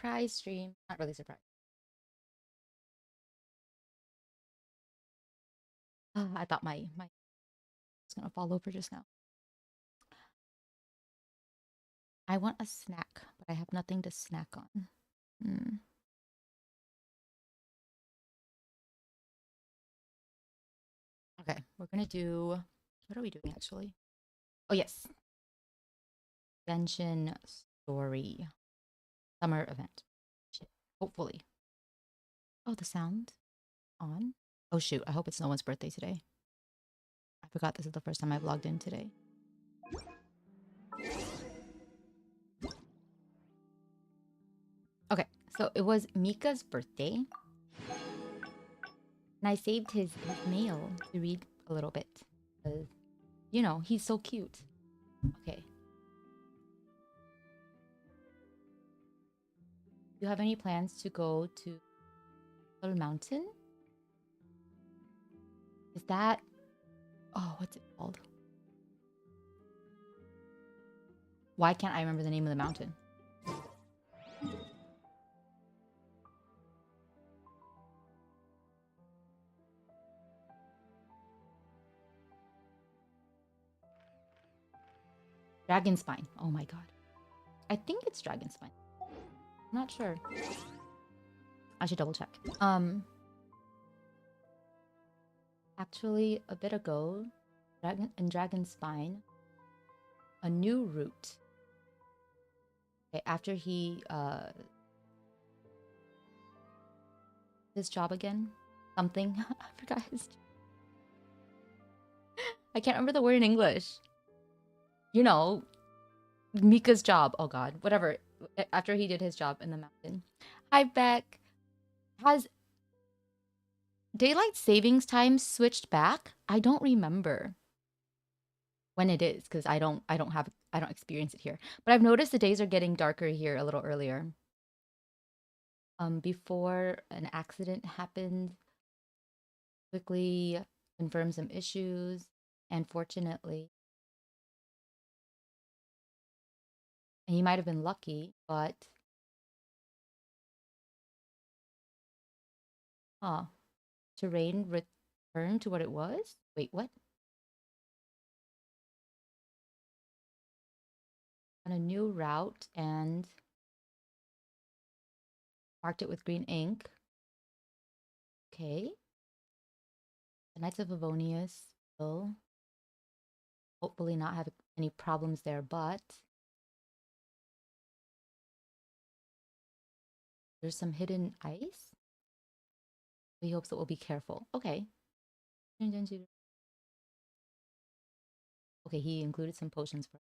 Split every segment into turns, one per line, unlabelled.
surprise stream. Not really surprise. I thought my was gonna fall over just now. I want a snack, but I have nothing to snack on. Hmm. Okay, we're gonna do. What are we doing actually? Oh yes, Genshin story summer event. Shit. Hopefully. Oh, the sound on. Oh shoot! I hope it's no one's birthday today. I forgot this is the first time I've logged in today. Okay, so it was Mika's birthday. And I saved his mail to read a little bit. Because, you know, he's so cute. Okay. Do you have any plans to go to Little Mountain? Is that... Oh, what's it called? Why can't I remember the name of the mountain? Dragonspine. Oh my god. I think it's Dragonspine. I'm not sure. I should double check. Actually, a bit ago, in Dragonspine, a new route. Okay, after he his job again, something. I forgot his. I can't remember the word in English. You know, Mika's job. Oh god, whatever. After he did his job in the mountain. Hi, Beck. Has daylight savings time switched back? I don't remember when it is because I don't experience it here. But I've noticed the days are getting darker here a little earlier. Before an accident happened, quickly confirmed some issues, and fortunately, and he might have been lucky, but terrain returned to what it was. Wait, what? On a new route and marked it with green ink. Okay. The Knights of Avonius will hopefully not have any problems there, but there's some hidden ice. He hopes that we'll be careful. Okay. Okay, he included some potions for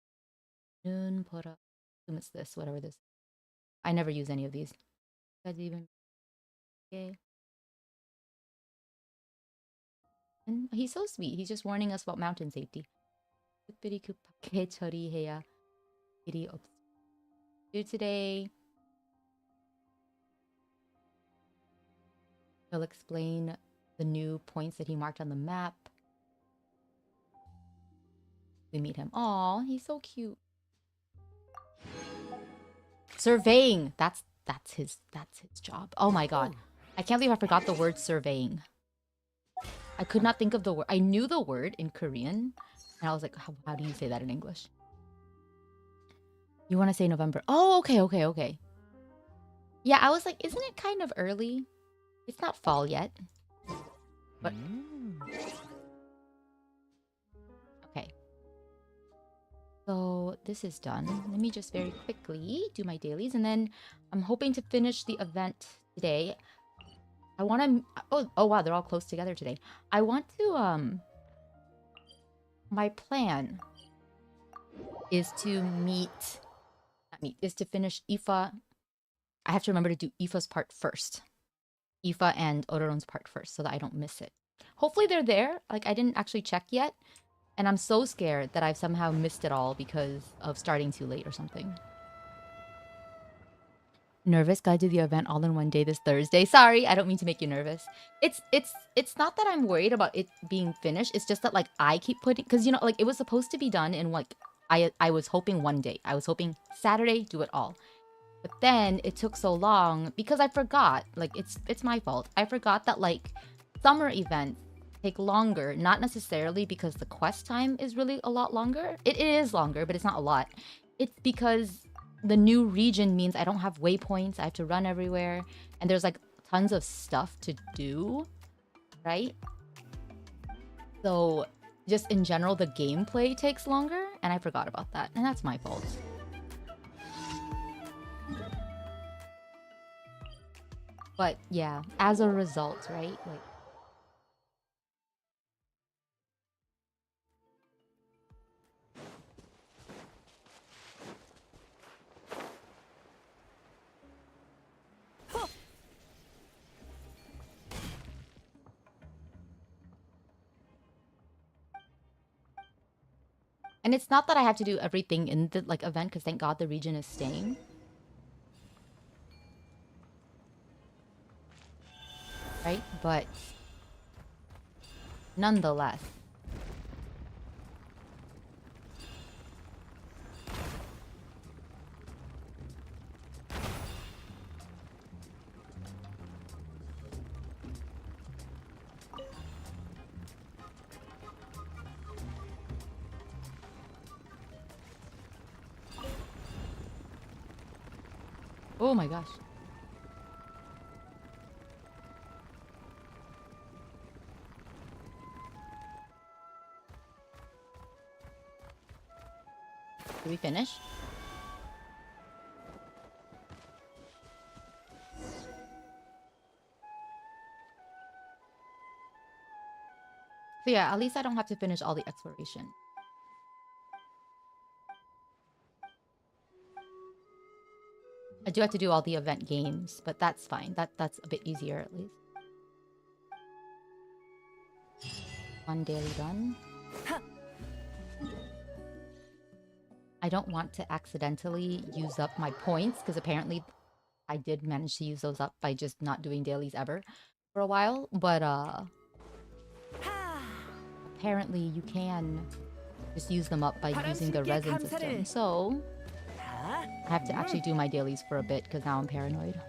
Noon Pora. Assume it's this, whatever this. I never use any of these. That's even okay. And he's so sweet. He's just warning us about mountain safety. Do today. He'll explain the new points that he marked on the map. We meet him. Aw, he's so cute. Surveying. That's his job. Oh my god. I can't believe I forgot the word surveying. I could not think of the word. I knew the word in Korean, and I was like, how do you say that in English? You want to say November? Oh, okay. Yeah, I was like, isn't it kind of early? It's not fall yet. But okay. So this is done. Let me just very quickly do my dailies, and then I'm hoping to finish the event today. I want to... Oh wow, they're all close together today. I want to... My plan is to is to finish Ifa. I have to remember to do Ifa's part first. Ifa and Ororon's part first, so that I don't miss it. Hopefully they're there. Like, I didn't actually check yet. And I'm so scared that I've somehow missed it all because of starting too late or something. Nervous? Gotta do the event all in one day this Thursday. Sorry, I don't mean to make you nervous. It's not that I'm worried about it being finished. It's just that, like, I keep putting... Because, you know, like, it was supposed to be done in, like... I was hoping one day. I was hoping Saturday, do it all. But then it took so long because I forgot. Like it's my fault. I forgot that like summer events take longer, not necessarily because the quest time is really a lot longer. It is longer, but it's not a lot. It's because the new region means I don't have waypoints. I have to run everywhere, and there's like tons of stuff to do, right? So just in general, the gameplay takes longer, and I forgot about that, and that's my fault. But yeah, as a result, right? Like, and it's not that I have to do everything in the like event, because thank God the region is staying. Right? But nonetheless. Oh my gosh. Did we finish? So yeah, at least I don't have to finish all the exploration. I do have to do all the event games, but that's fine. That's a bit easier at least. One daily done. I don't want to accidentally use up my points, because apparently I did manage to use those up by just not doing dailies ever for a while. But apparently you can just use them up by using the resin system. So I have to actually do my dailies for a bit, because now I'm paranoid.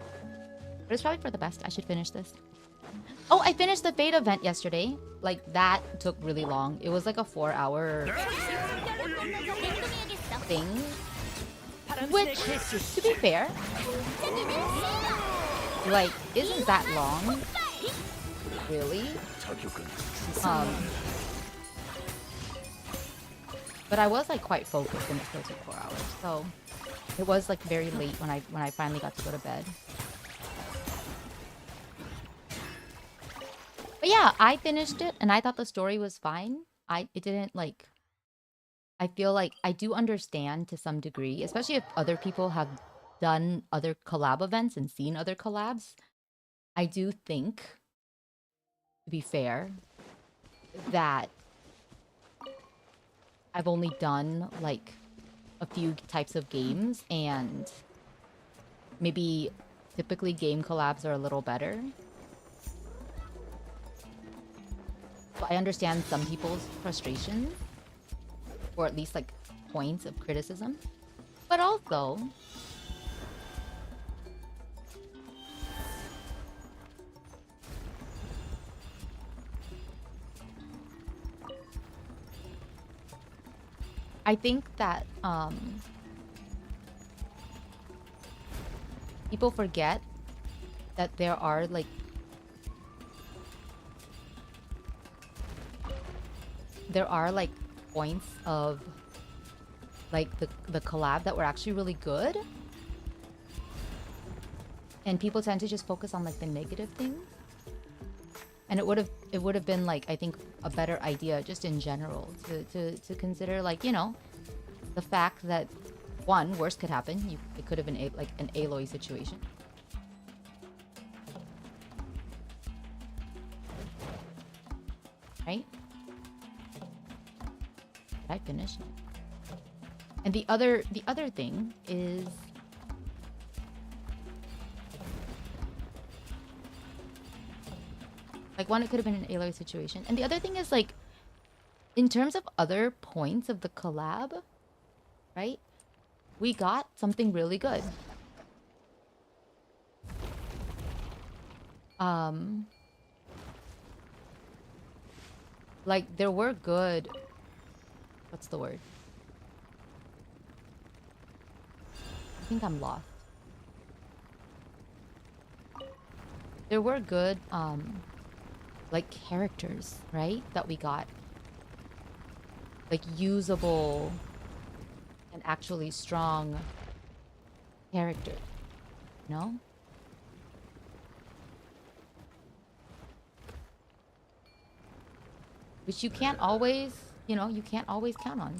But it's probably for the best. I should finish this. Oh, I finished the Fate event yesterday. Like, that took really long. It was like a 4-hour thing. Which, to be fair, like, isn't that long. Really. But I was like quite focused, and it still took 4 hours. So it was like very late when I finally got to go to bed. But yeah, I finished it, and I thought the story was fine. It didn't like... I feel like I do understand to some degree, especially if other people have done other collab events and seen other collabs. I do think, to be fair, that I've only done like a few types of games, and maybe typically game collabs are a little better. So I understand some people's frustrations, or at least like points of criticism, but also I think that people forget that there are like points of like the collab that were actually really good, and people tend to just focus on like the negative things. And it would have been like, I think, a better idea just in general to consider, like, you know, the fact that one, worse could happen. It could have been like an Aloy situation. Right? Did I finish? And the other thing is, like, one, it could have been an Aloy situation. And the other thing is, like, in terms of other points of the collab, right? We got something really good. Um, like there were good. What's the word? I think I'm lost. There were good, like characters, right? That we got. Like usable and actually strong characters, you know? Which you can't always, you know, you can't always count on.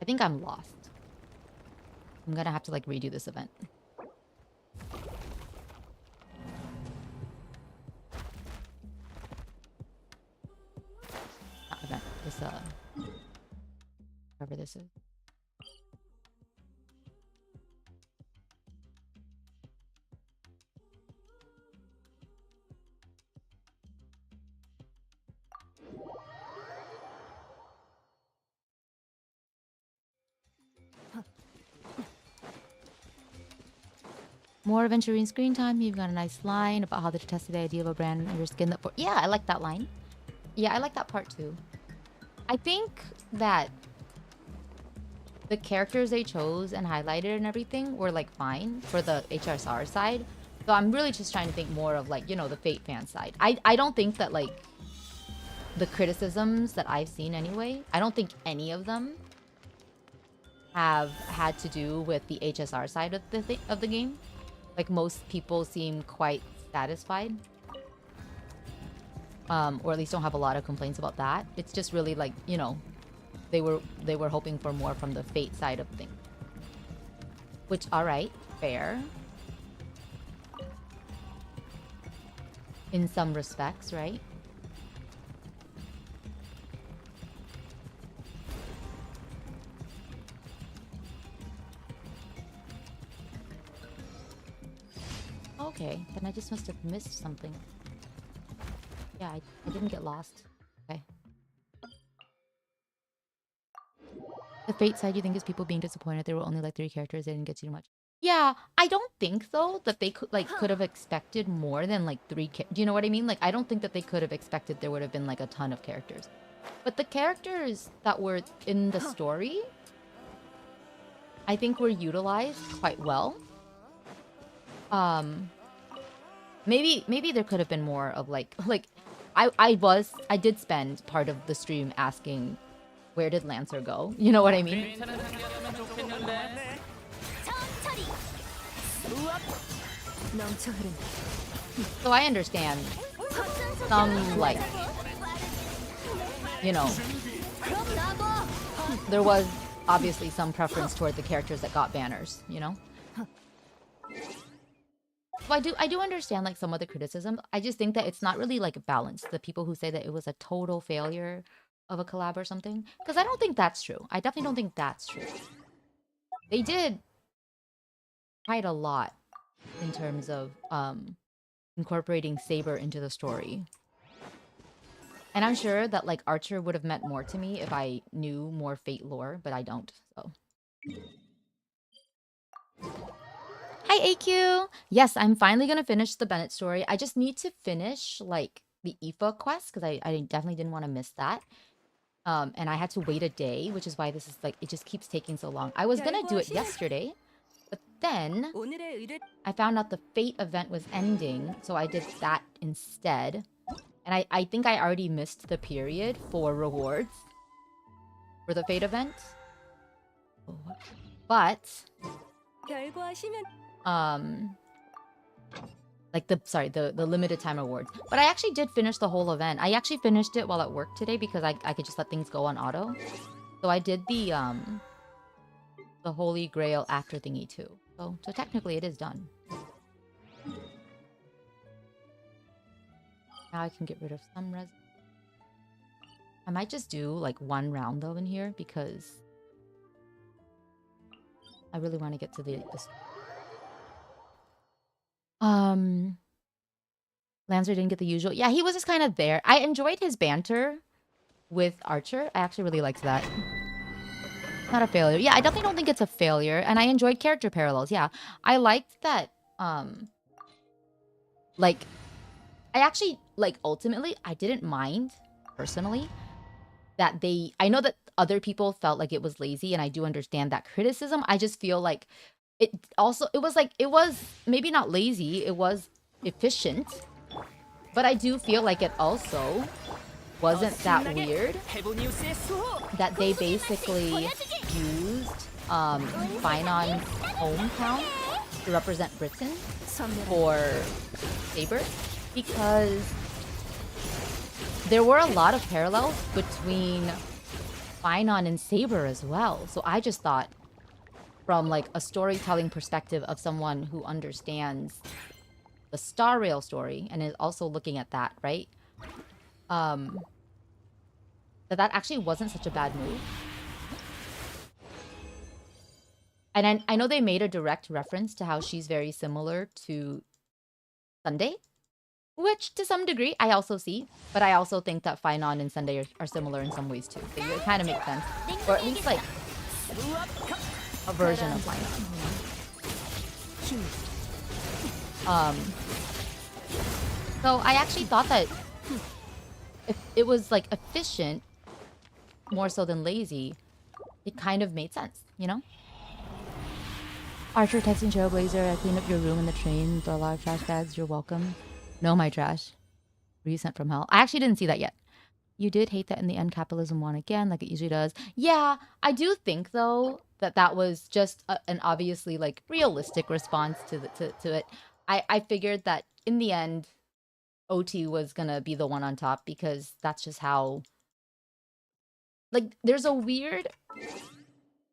I think I'm lost. I'm gonna have to like redo this event. Not event. This whatever this is. More aventurine screen time. You've got a nice line about how to test the idea of a brand in your skin that for. Yeah, I like that line. Yeah, I like that part too. I think that the characters they chose and highlighted and everything were like fine for the HSR side. So I'm really just trying to think more of like, you know, the Fate fan side. I don't think that like the criticisms that I've seen anyway, I don't think any of them have had to do with the HSR side of the game. Like most people seem quite satisfied. Or at least don't have a lot of complaints about that. It's just really like, you know, they were hoping for more from the Fate side of things. Which, alright, fair. In some respects, right? Okay, then I just must have missed something. Yeah, I didn't get lost. Okay. The Fate side, you think, is people being disappointed there were only like 3 characters, they didn't get too much. Yeah, I don't think though that they could have expected more than like 3 do you know what I mean? Like I don't think that they could have expected there would have been like a ton of characters. But the characters that were in the story, I think were utilized quite well. Maybe there could have been more of like I did spend part of the stream asking where did Lancer go? You know what I mean? So I understand some like, you know, there was obviously some preference toward the characters that got banners, you know? So I do understand like some of the criticism. I just think that it's not really like balanced. The people who say that it was a total failure of a collab or something, because I don't think that's true. I definitely don't think that's true. They did quite a lot in terms of incorporating Saber into the story. And I'm sure that like Archer would have meant more to me if I knew more Fate lore, but I don't. So hi, AQ! Yes, I'm finally gonna finish the Bennett story. I just need to finish, like, the Aoife quest, because I definitely didn't want to miss that. And I had to wait a day, which is why this is, like, it just keeps taking so long. I was gonna do it yesterday, but then I found out the Fate event was ending, so I did that instead. And I think I already missed the period for rewards for the Fate event. But like the limited time awards. But I actually did finish the whole event. I actually finished it while at work today because I could just let things go on auto. So I did the Holy Grail after thingy too. So technically it is done. Now I can get rid of some res. I might just do like 1 round though in here because I really want to get to this. Lancer didn't get the usual. Yeah, he was just kind of there. I enjoyed his banter with Archer. I actually really liked that. Not a failure. Yeah, I definitely don't think it's a failure. And I enjoyed character parallels. Yeah. I liked that, like, I actually, like, ultimately, I didn't mind, personally, that I know that other people felt like it was lazy, and I do understand that criticism. I just feel like it was maybe not lazy, it was efficient, but I do feel like it also wasn't that weird that they basically used Finon's hometown to represent Britain for Saber, because there were a lot of parallels between Finon and Saber as well. So I just thought, from like a storytelling perspective of someone who understands the Star Rail story and is also looking at that, right? That actually wasn't such a bad move. And I know they made a direct reference to how she's very similar to Sunday, which to some degree I also see, but I also think that Finon and Sunday are similar in some ways too. It kind of makes sense, or at least like a version of Finon. So I actually thought that if it was like efficient, more so than lazy, it kind of made sense, you know? Archer texting Trailblazer, I cleaned up your room in the train with a lot of trash bags. You're welcome. No, my trash. Were you sent from hell? I actually didn't see that yet. You did hate that in the end capitalism won again, like it usually does. Yeah, I do think, though, that was just an obviously, like, realistic response to it. I figured that, in the end, OT was gonna be the one on top, because that's just how... Like, there's a weird...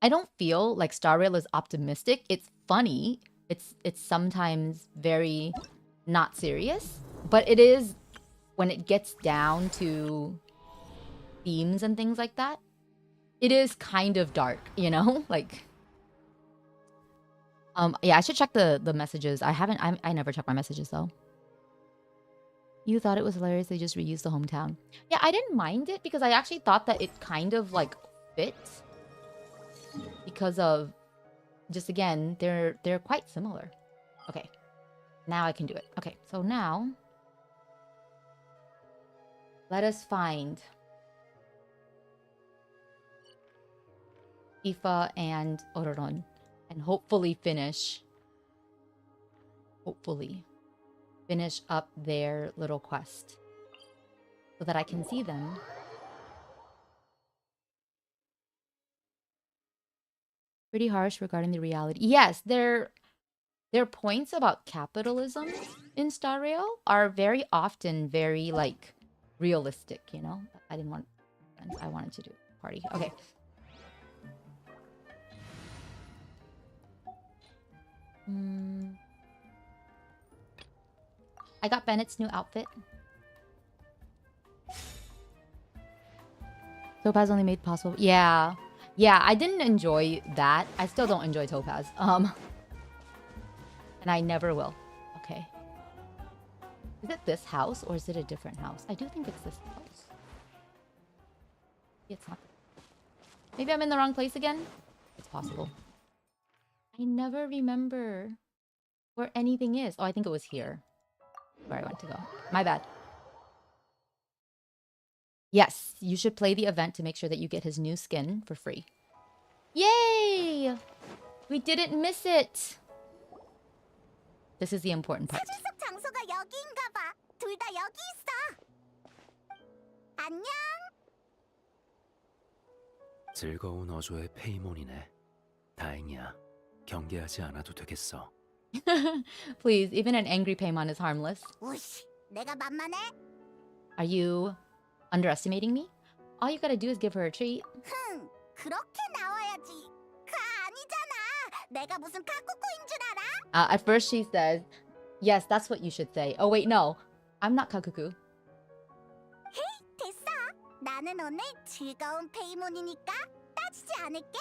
I don't feel like Star Rail is optimistic. It's funny. It's sometimes very not serious. But it is, when it gets down to themes and things like that, it is kind of dark, you know? Like, yeah, I should check the messages. I never check my messages, though. You thought it was hilarious they just reused the hometown. Yeah, I didn't mind it because I actually thought that it kind of, like, fit. Because of, just again, they're quite similar. Okay, now I can do it. Okay, so now let us find Ifa and Ororon and hopefully finish up their little quest so that I can see them. Pretty harsh regarding the reality. Yes, their points about capitalism in Star Rail are very often very, like, realistic, you know? I didn't want friends. I wanted to do a party. Okay. I got Bennett's new outfit. Topaz only made possible. Yeah. Yeah, I didn't enjoy that. I still don't enjoy Topaz. And I never will. Okay. Is it this house or is it a different house? I do think it's this house. Maybe it's not. Maybe I'm in the wrong place again? It's possible. I never remember where anything is. Oh, I think it was here where I want to go. My bad. Yes, you should play the event to make sure that you get his new skin for free. Yay! We didn't miss it! This is the important part.
즐거운 어조의 페이몬이네. 다행이야. 경계하지 않아도 되겠어.
Please, even an angry Paimon is harmless. Are you underestimating me? All you gotta do is give her a treat. At first she says, yes, that's what you should say. Oh wait, no. I'm not Kakuku.
나는 오늘 즐거운 페이몬이니까 따지지 않을게.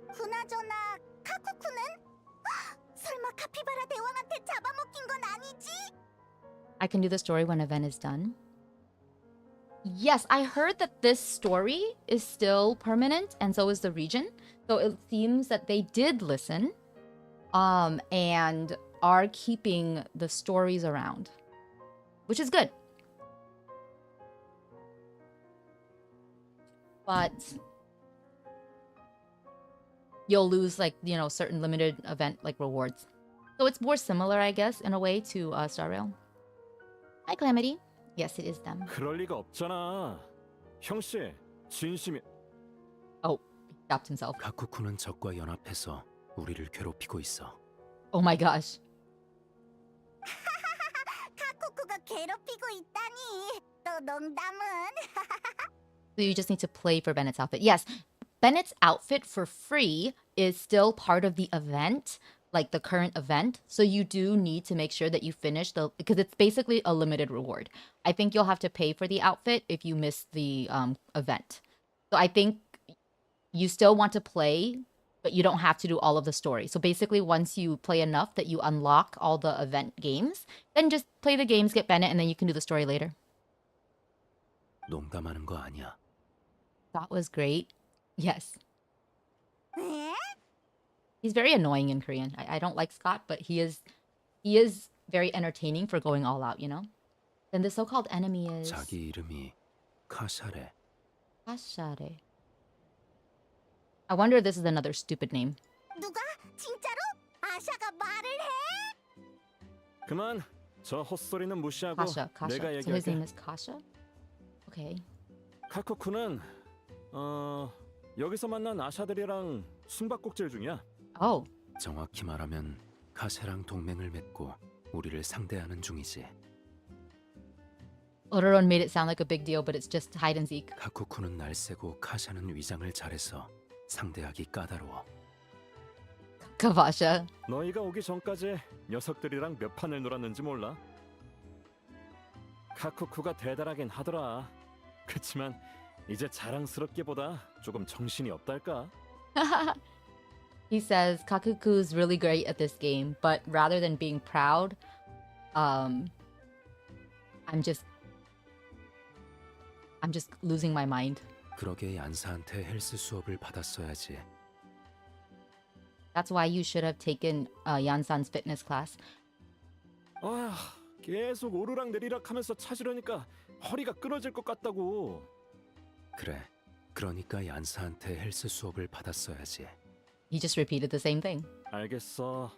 그나저나 카쿠쿠는? 설마 카피바라 대왕한테 잡아먹힌 건 아니지?
I can do the story when event is done. Yes, I heard that this story is still permanent, and so is the region. So it seems that they did listen, and are keeping the stories around, which is good. But you'll lose like certain limited event like rewards. So it's more similar, I guess, in a way to Star Rail. Hi, Calamity. Yes, it is them.
그럴 리가 없잖아. 형씨, 진심이
Oh, he stopped himself.
카쿠쿠는 적과 연합해서 우리를 괴롭히고 있어.
Oh my gosh.
카쿠쿠가 괴롭히고 있다니. 또 농담은.
So you just need to play for Bennett's outfit. Yes, Bennett's outfit for free is still part of the event, like the current event. So you do need to make sure that you finish because it's basically a limited reward. I think you'll have to pay for the outfit if you miss the event. So I think you still want to play, but you don't have to do all of the story. So basically, once you play enough that you unlock all the event games, then just play the games, get Bennett, and then you can do the story later.
농담하는 거 아니야.
That was great. Yes.
에?
He's very annoying in Korean. I don't like Scott, but he is very entertaining for going all out, you know? Then the so-called enemy is
자기 이름이 카샤래.
Ashare. I wonder if this is another stupid name.
누가? 진짜로? 아샤가 말을 해?
그만. 저 헛소리는 무시하고
Kasha.
내가
So his name
얘기할게.
is Kasha? Okay.
카쿠쿠는 여기서 만난 아샤들이랑 숨바꼭질 중이야.
Oh.
정확히 말하면 카샤랑 동맹을 맺고 우리를 상대하는 중이지.
Ororon made it sound like a big deal, but it's just hide and seek.
카쿠쿠는 날쌔고 카샤는 위장을 잘해서 상대하기 까다로워.
Kavasha.
너희가 오기 전까지 녀석들이랑 몇 판을 놀았는지 몰라. 카쿠쿠가 대단하긴 하더라. 그치만 이제 자랑스럽기보다 조금 정신이 없달까?
He says Kakuku's really great at this game, but rather than being proud, I'm just losing my mind.
그러게 얀사한테 헬스 수업을 받았어야지.
That's why you should have taken Yansan's fitness class.
아, 계속 오르락 내리락 하면서 찾으려니까 허리가 끊어질 것 같다고.
그래. 그러니까 얀사한테 헬스 수업을 받았어야지.
He just repeated the same thing.
알겠어.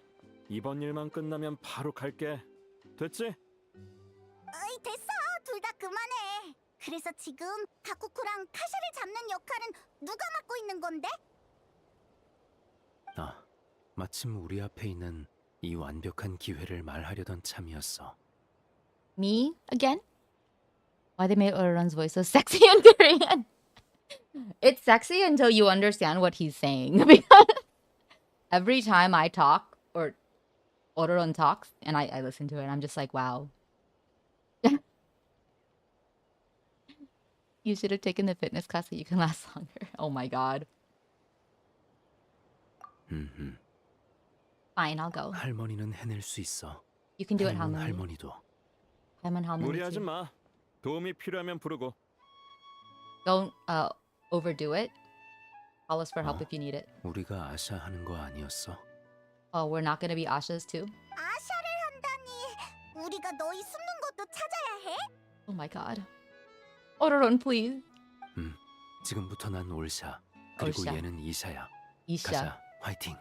이번 일만 끝나면 바로 갈게. 됐지?
어이, 됐어. 둘 다 그만해. 그래서 지금 카쿠쿠랑 카샤를 잡는 역할은 누가 맡고 있는 건데?
아, 마침 우리 앞에 있는 이 완벽한 기회를 말하려던 참이었어.
Me again? Why they made Ororon's voice so sexy in Korean? It's sexy until you understand what he's saying. Because every time I talk or Ororon talks and I listen to it, I'm just like, wow. You should have taken the fitness class so you can last longer. Oh my god. Fine, I'll go.
할머니는 해낼 수 있어.
You can do it,
할머니
Halmoni.
할머니도.
Halmoni
무리하지
too.
마. 도움이 필요하면 부르고.
Don't overdo it. Call us for help
Oh.
if you need it.
우리가 아샤 하는 거 아니었어?
Oh, we're not gonna be Asha's too?
아샤를 한다니. 우리가 너희 숨는 것도 찾아야 해?
Oh my god. Ororon, please.
지금부터 난 올샤. 그리고
올샤.
얘는 이샤야.
Isha.
가자. 화이팅.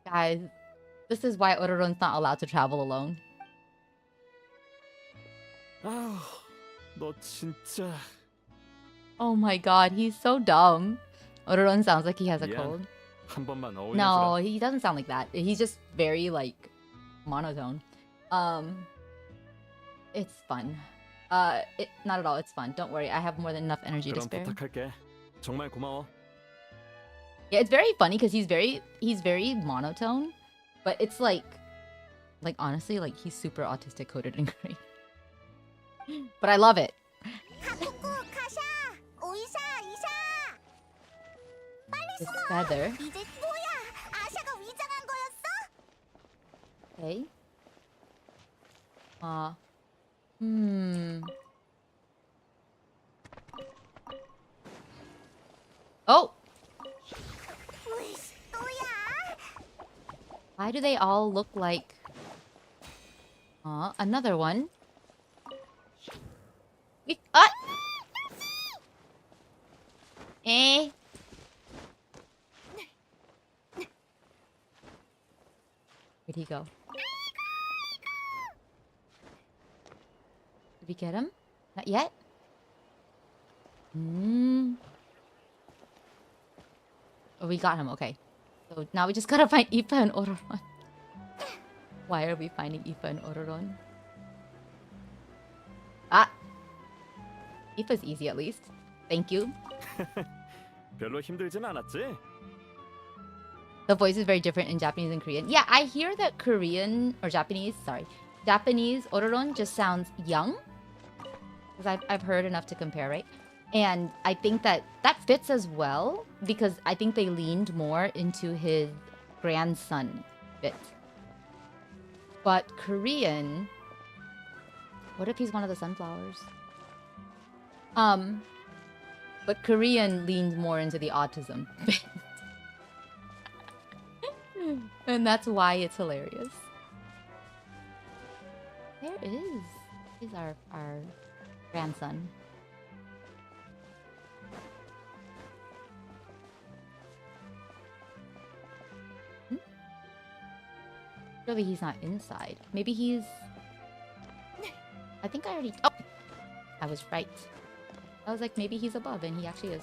Guys, this is why Ororon's not allowed to travel alone.
아우, 너 진짜.
Oh my god, he's so dumb. Ororon sounds like he has a
미안.
cold.
한 번만 어울려주라.
No, he doesn't sound like that. He's just very like monotone. It's fun. Not at all. It's fun. Don't worry. I have more than enough energy to
그럼
spare.
부탁할게. 정말 고마워.
Yeah, it's very funny because he's very monotone, but it's like honestly, like he's super autistic coded in Korean. But I love it.
카쿠쿠, 카샤, 오이샤, 이샤. 빨리
This
숨어.
feather.
이제 뭐야? 아샤가 위장한 거였어?
Okay. Hmm. Oh!
으이씨, 또야.
Why do they all look like... another one. Ah! Eh. Where'd he go? Did we get him? Not yet? Oh, we got him. Okay. So now we just gotta find Ipa and Ororon. Why are we finding Ipa and Ororon? Ah! Ipa's easy at least. Thank you.
별로 힘들진 않았지?
The voice is very different in Japanese and Korean. Yeah, I hear that Korean or Japanese, Japanese Ororon just sounds young. Because I've heard enough to compare, right? And I think that fits as well because I think they leaned more into his grandson bit. But Korean, what if he's one of the sunflowers? But Korean leaned more into the autism bit. And that's why it's hilarious. There is our grandson. Surely he's not inside. Maybe he's... I think I already... Oh! I was right. I was like, maybe he's above, and he actually is.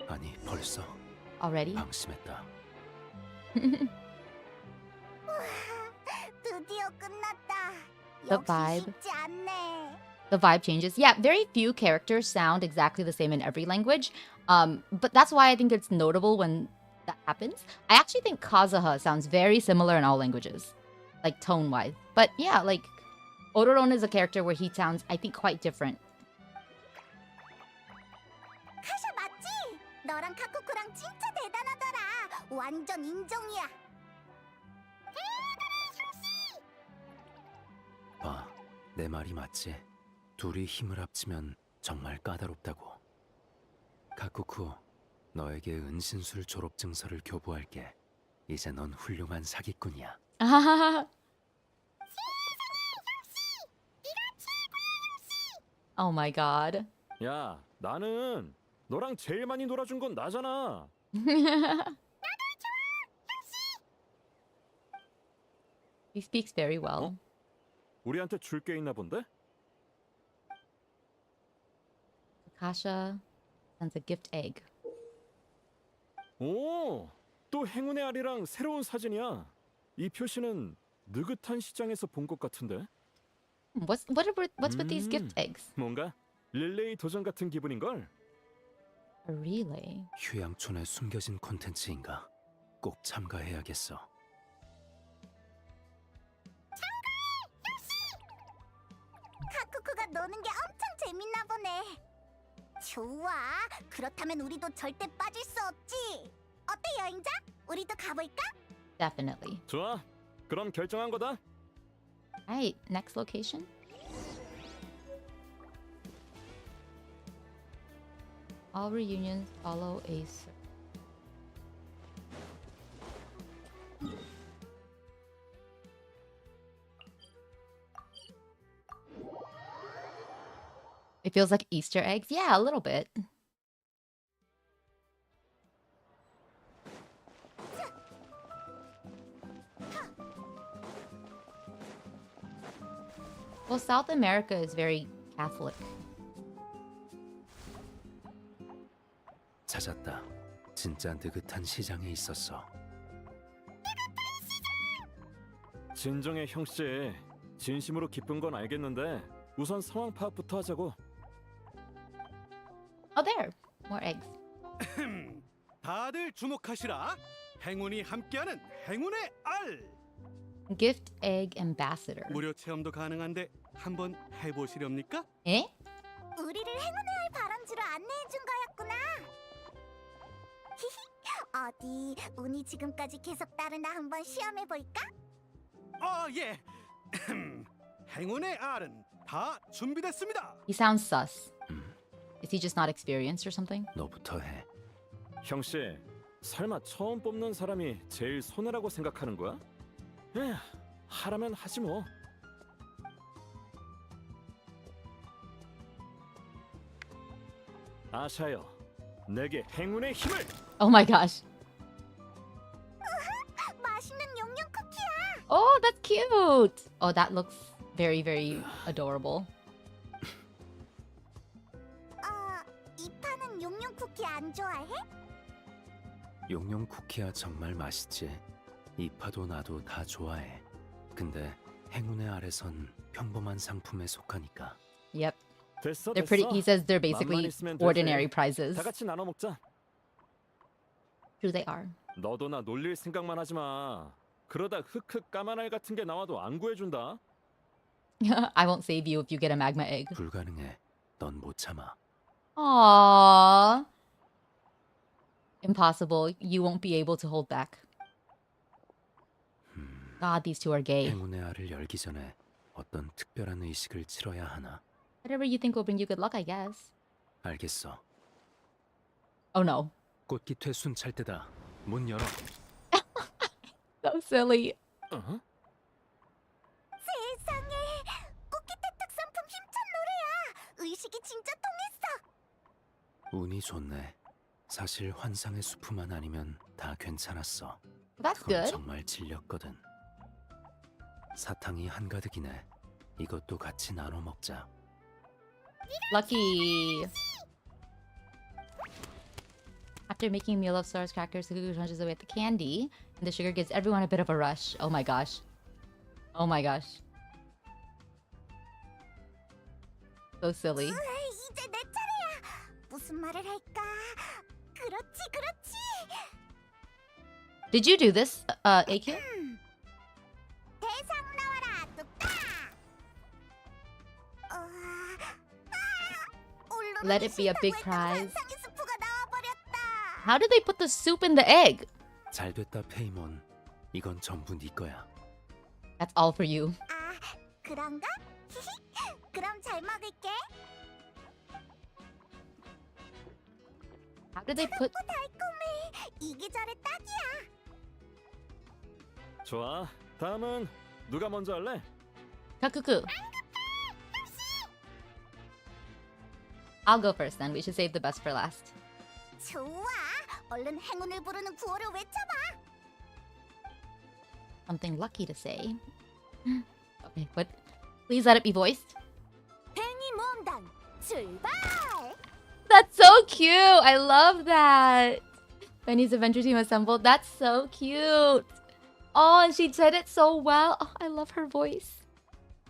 아니, 벌써
Already?
방심했다.
드디어 끝났다.
The
역시
vibe.
쉽지 않네.
The vibe changes. Yeah, very few characters sound exactly the same in every language. But that's why I think it's notable when that happens. I actually think Kazuha sounds very similar in all languages. Like tone-wise. But yeah, like Ororon is a character where he sounds, I think, quite different.
카샤 맞지? 너랑 카쿠쿠랑 진짜 대단하더라. 완전 인정이야.
봐, 내 말이 맞지? 둘이 힘을 합치면 정말 까다롭다고. 가쿠쿠, 너에게 은신술 졸업 증서를 교부할게. 이제 넌 훌륭한 사기꾼이야.
Oh my god.
야, 나는 너랑 제일 많이 놀아준 건 나잖아.
He speaks very well.
우리한테 줄 게 있나 본데?
Kasha sends a gift egg.
오, 또 행운의 알이랑 새로운 사진이야. 이 표시는 느긋한 시장에서 본 것 같은데?
What's with these gift eggs?
뭔가 릴레이 도전 같은 기분인걸?
A relay.
휴양촌에 숨겨진 콘텐츠인가? 꼭 참가해야겠어.
카쿠쿠가 노는 게 엄청 재밌나 보네. 좋아. 그렇다면 우리도 절대 빠질 수 없지. 어때 여행자? 우리도 가볼까?
Definitely.
좋아, 그럼 결정한 거다.
Alright, next location. All reunions follow a It feels like Easter eggs. Yeah, a little bit. Well, South America is very Catholic.
찾았다. 진짜 느긋한 시장에 있었어.
진정해 형씨. 진심으로 기쁜 건 알겠는데 우선 상황 파악부터 하자고.
Oh, there. More eggs.
다들 주목하시라. 행운이 함께하는 행운의 알.
Gift egg ambassador.
무료 체험도 가능한데 한번 해보시렵니까?
Eh?
우리를 행운의 알 발원지로 안내해 준 거였구나. 히히. 어디 운이 지금까지 계속 따르나 한번 시험해 볼까?
예. 행운의 알은 다 준비됐습니다.
He sounds sus.
음,
Is he just not experienced or something?
너부터 해.
형씨, 설마 처음 뽑는 사람이 제일 손해라고 생각하는 거야? 에휴, 하라면 하지 뭐. 아샤여, 내게 행운의 힘을!
Oh my gosh.
맛있는 용용 쿠키야.
Oh, that's cute. Oh, that looks very, very adorable.
이파는 용용 쿠키 안 좋아해?
용용 쿠키야 정말 맛있지. 이파도 나도 다 좋아해. 근데 행운의 알에선 평범한 상품에 속하니까.
Yep.
됐어,
They're pretty.
됐어.
He says they're
맘만
basically
있으면 되지.
ordinary prizes.
다 같이 나눠 먹자.
True, they are.
너도 나 놀릴 생각만 하지 마. 그러다 흑흑 까만 알 같은 게 나와도 안 구해준다.
I won't save you if you get a magma egg.
불가능해. 넌 못 참아.
Aww. Impossible. You won't be able to hold back. God, these two are gay.
행운의 알을 열기 전에 어떤 특별한 의식을 치러야 하나?
Whatever you think will bring you good luck, I guess.
알겠어.
Oh no.
꽃깃회 순찰 때다. 문 열어.
So silly.
어?
세상에, 꽃기태 특산품 힘찬 노래야. 의식이 진짜 통했어.
운이 좋네. 사실 환상의 수프만 아니면 다 괜찮았어.
That's
그건
good.
정말 질렸거든. 사탕이 한가득이네. 이것도 같이 나눠 먹자.
Lucky. After making a meal of stars crackers, the cuckoo crunches away at the candy, and the sugar gives everyone a bit of a rush. Oh my gosh. Oh my gosh. So silly.
이제 내 차례야. 무슨 말을 할까? 그렇지, 그렇지.
Did you do this, AQ?
대상 나와라, 뚝딱.
Let it be a big prize.
환상의 스프가 나와버렸다.
How did they put the soup in the egg?
잘 됐다 페이몬. 이건 전부 네 거야.
That's all for you.
그런가? 그럼 잘 먹을게.
How did they put?
달콤해. 이 계절의 딱이야.
좋아. 다음은 누가 먼저 할래?
Kakuku. I'll go first then. We should save the best for last.
좋아. 얼른 행운을 부르는 구호를 외쳐봐.
Something lucky to say. Okay, what? Please let it be voiced.
팽이 모험단 출발.
That's so cute. I love that. Benny's adventure team assembled. That's so cute. Oh, and she said it so well. Oh, I love her voice.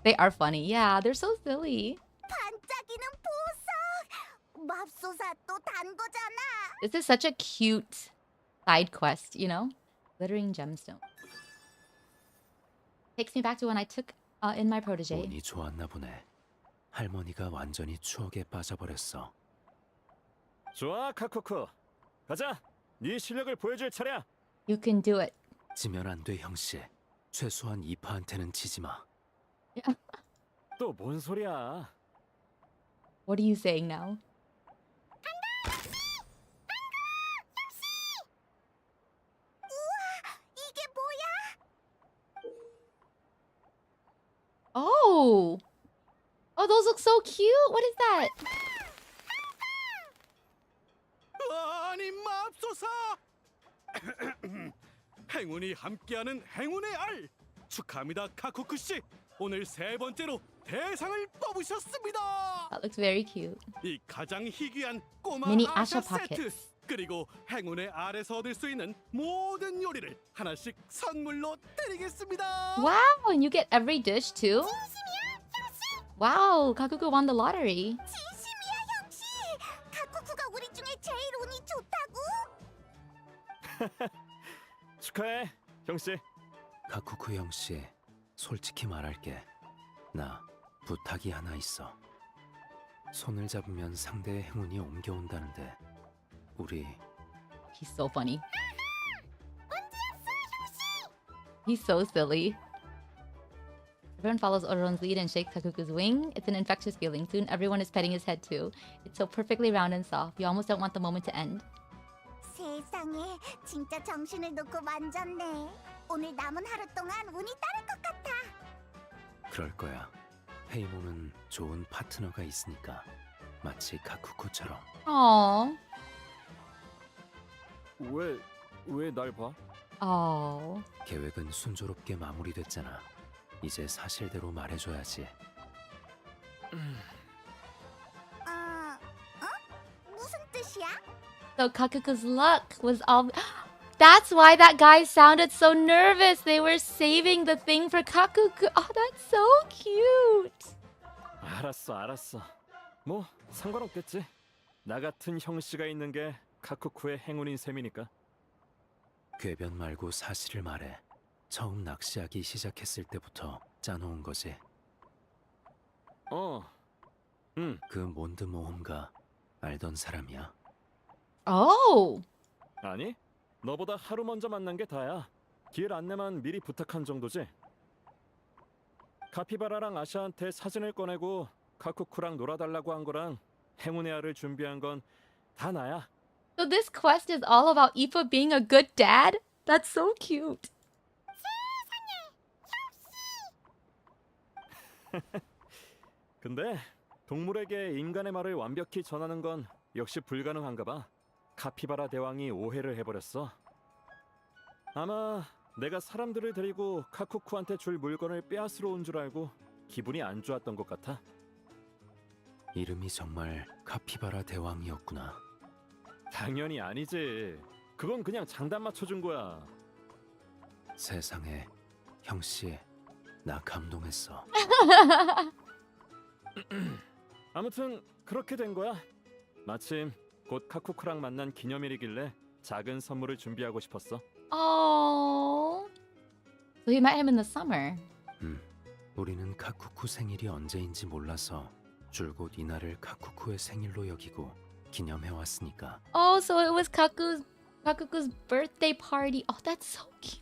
They are funny. Yeah, they're so silly.
반짝이는 보석. 맙소사 또 단 거잖아.
This is such a cute side quest, you know? Glittering gemstone. Takes me back to when I took in my protege.
운이 좋았나 보네. 할머니가 완전히 추억에 빠져버렸어.
좋아, 카쿠쿠. 가자. 네 실력을 보여줄 차례야.
You can do it.
지면 안 돼 형씨. 최소한 이파한테는 지지 마.
또 뭔 소리야?
What are you saying now?
이게 뭐야?
Oh! Oh, those look so cute. What is that?
아니 맙소사. 행운이 함께하는 행운의 알. 축하합니다 카쿠쿠 씨. 오늘 세 번째로 대상을 뽑으셨습니다.
That looks very cute.
이 가장 희귀한 꼬마
미니
아샤
아샤
세트
pockets.
그리고 행운의 알에서 얻을 수 있는 모든 요리를 하나씩 선물로 드리겠습니다.
Wow, and you get every dish too?
진심이야, 형씨?
Wow, Kakuku won the lottery.
진심이야, 형씨? 카쿠쿠가 우리 중에 제일 운이 좋다고?
축하해, 형씨.
카쿠쿠 형씨, 솔직히 말할게. 나 부탁이 하나 있어. 손을 잡으면 상대의 행운이 옮겨온다는데 우리
He's so funny. He's so silly. Everyone follows Oron's lead and shakes Kakuku's wing. It's an infectious feeling. Soon everyone is petting his head too. It's so perfectly round and soft. You almost don't want the moment to end.
세상에, 진짜 정신을 놓고 만졌네. 오늘 남은 하루 동안 운이 따를 것 같아.
그럴 거야. 헤이모는 좋은 파트너가 있으니까 마치 카쿠쿠처럼.
Aww.
왜 날 봐?
Aww.
계획은 순조롭게 마무리됐잖아. 이제 사실대로 말해줘야지.
무슨 뜻이야?
So Kakuku's luck was all... That's why that guy sounded so nervous. They were saving the thing for Kakuku. Oh, that's so cute.
알았어. 뭐 상관없겠지. 나 같은 형씨가 있는 게 카쿠쿠의 행운인 셈이니까.
궤변 말고 사실을 말해. 처음 낚시하기 시작했을 때부터 짜놓은 거지. 그 몬드 모험가 알던 사람이야.
Oh.
아니, 너보다 하루 먼저 만난 게 다야. 길 안내만 미리 부탁한 정도지. 카피바라랑 아샤한테 사진을 꺼내고 카쿠쿠랑 놀아달라고 한 거랑 행운의 알을 준비한 건 다 나야.
So this quest is all about Ipa being a good dad? That's so cute.
근데 동물에게 인간의 말을 완벽히 전하는 건 역시 불가능한가 봐. 카피바라 대왕이 오해를 해버렸어. 아마 내가 사람들을 데리고 카쿠쿠한테 줄 물건을 빼앗으러 온 줄 알고 기분이 안 좋았던 것 같아.
이름이 정말 카피바라 대왕이었구나.
당연히 아니지. 그건 그냥 장단 맞춰준 거야.
세상에, 형씨, 나 감동했어.
아무튼 그렇게 된 거야. 마침 곧 카쿠쿠랑 만난 기념일이길래 작은 선물을 준비하고 싶었어.
Oh. So he met him in the summer.
우리는 카쿠쿠 생일이 언제인지 몰라서 줄곧 이날을 카쿠쿠의 생일로 여기고 기념해왔으니까.
Oh, so it was Kakuku's birthday party. Oh, that's so cute.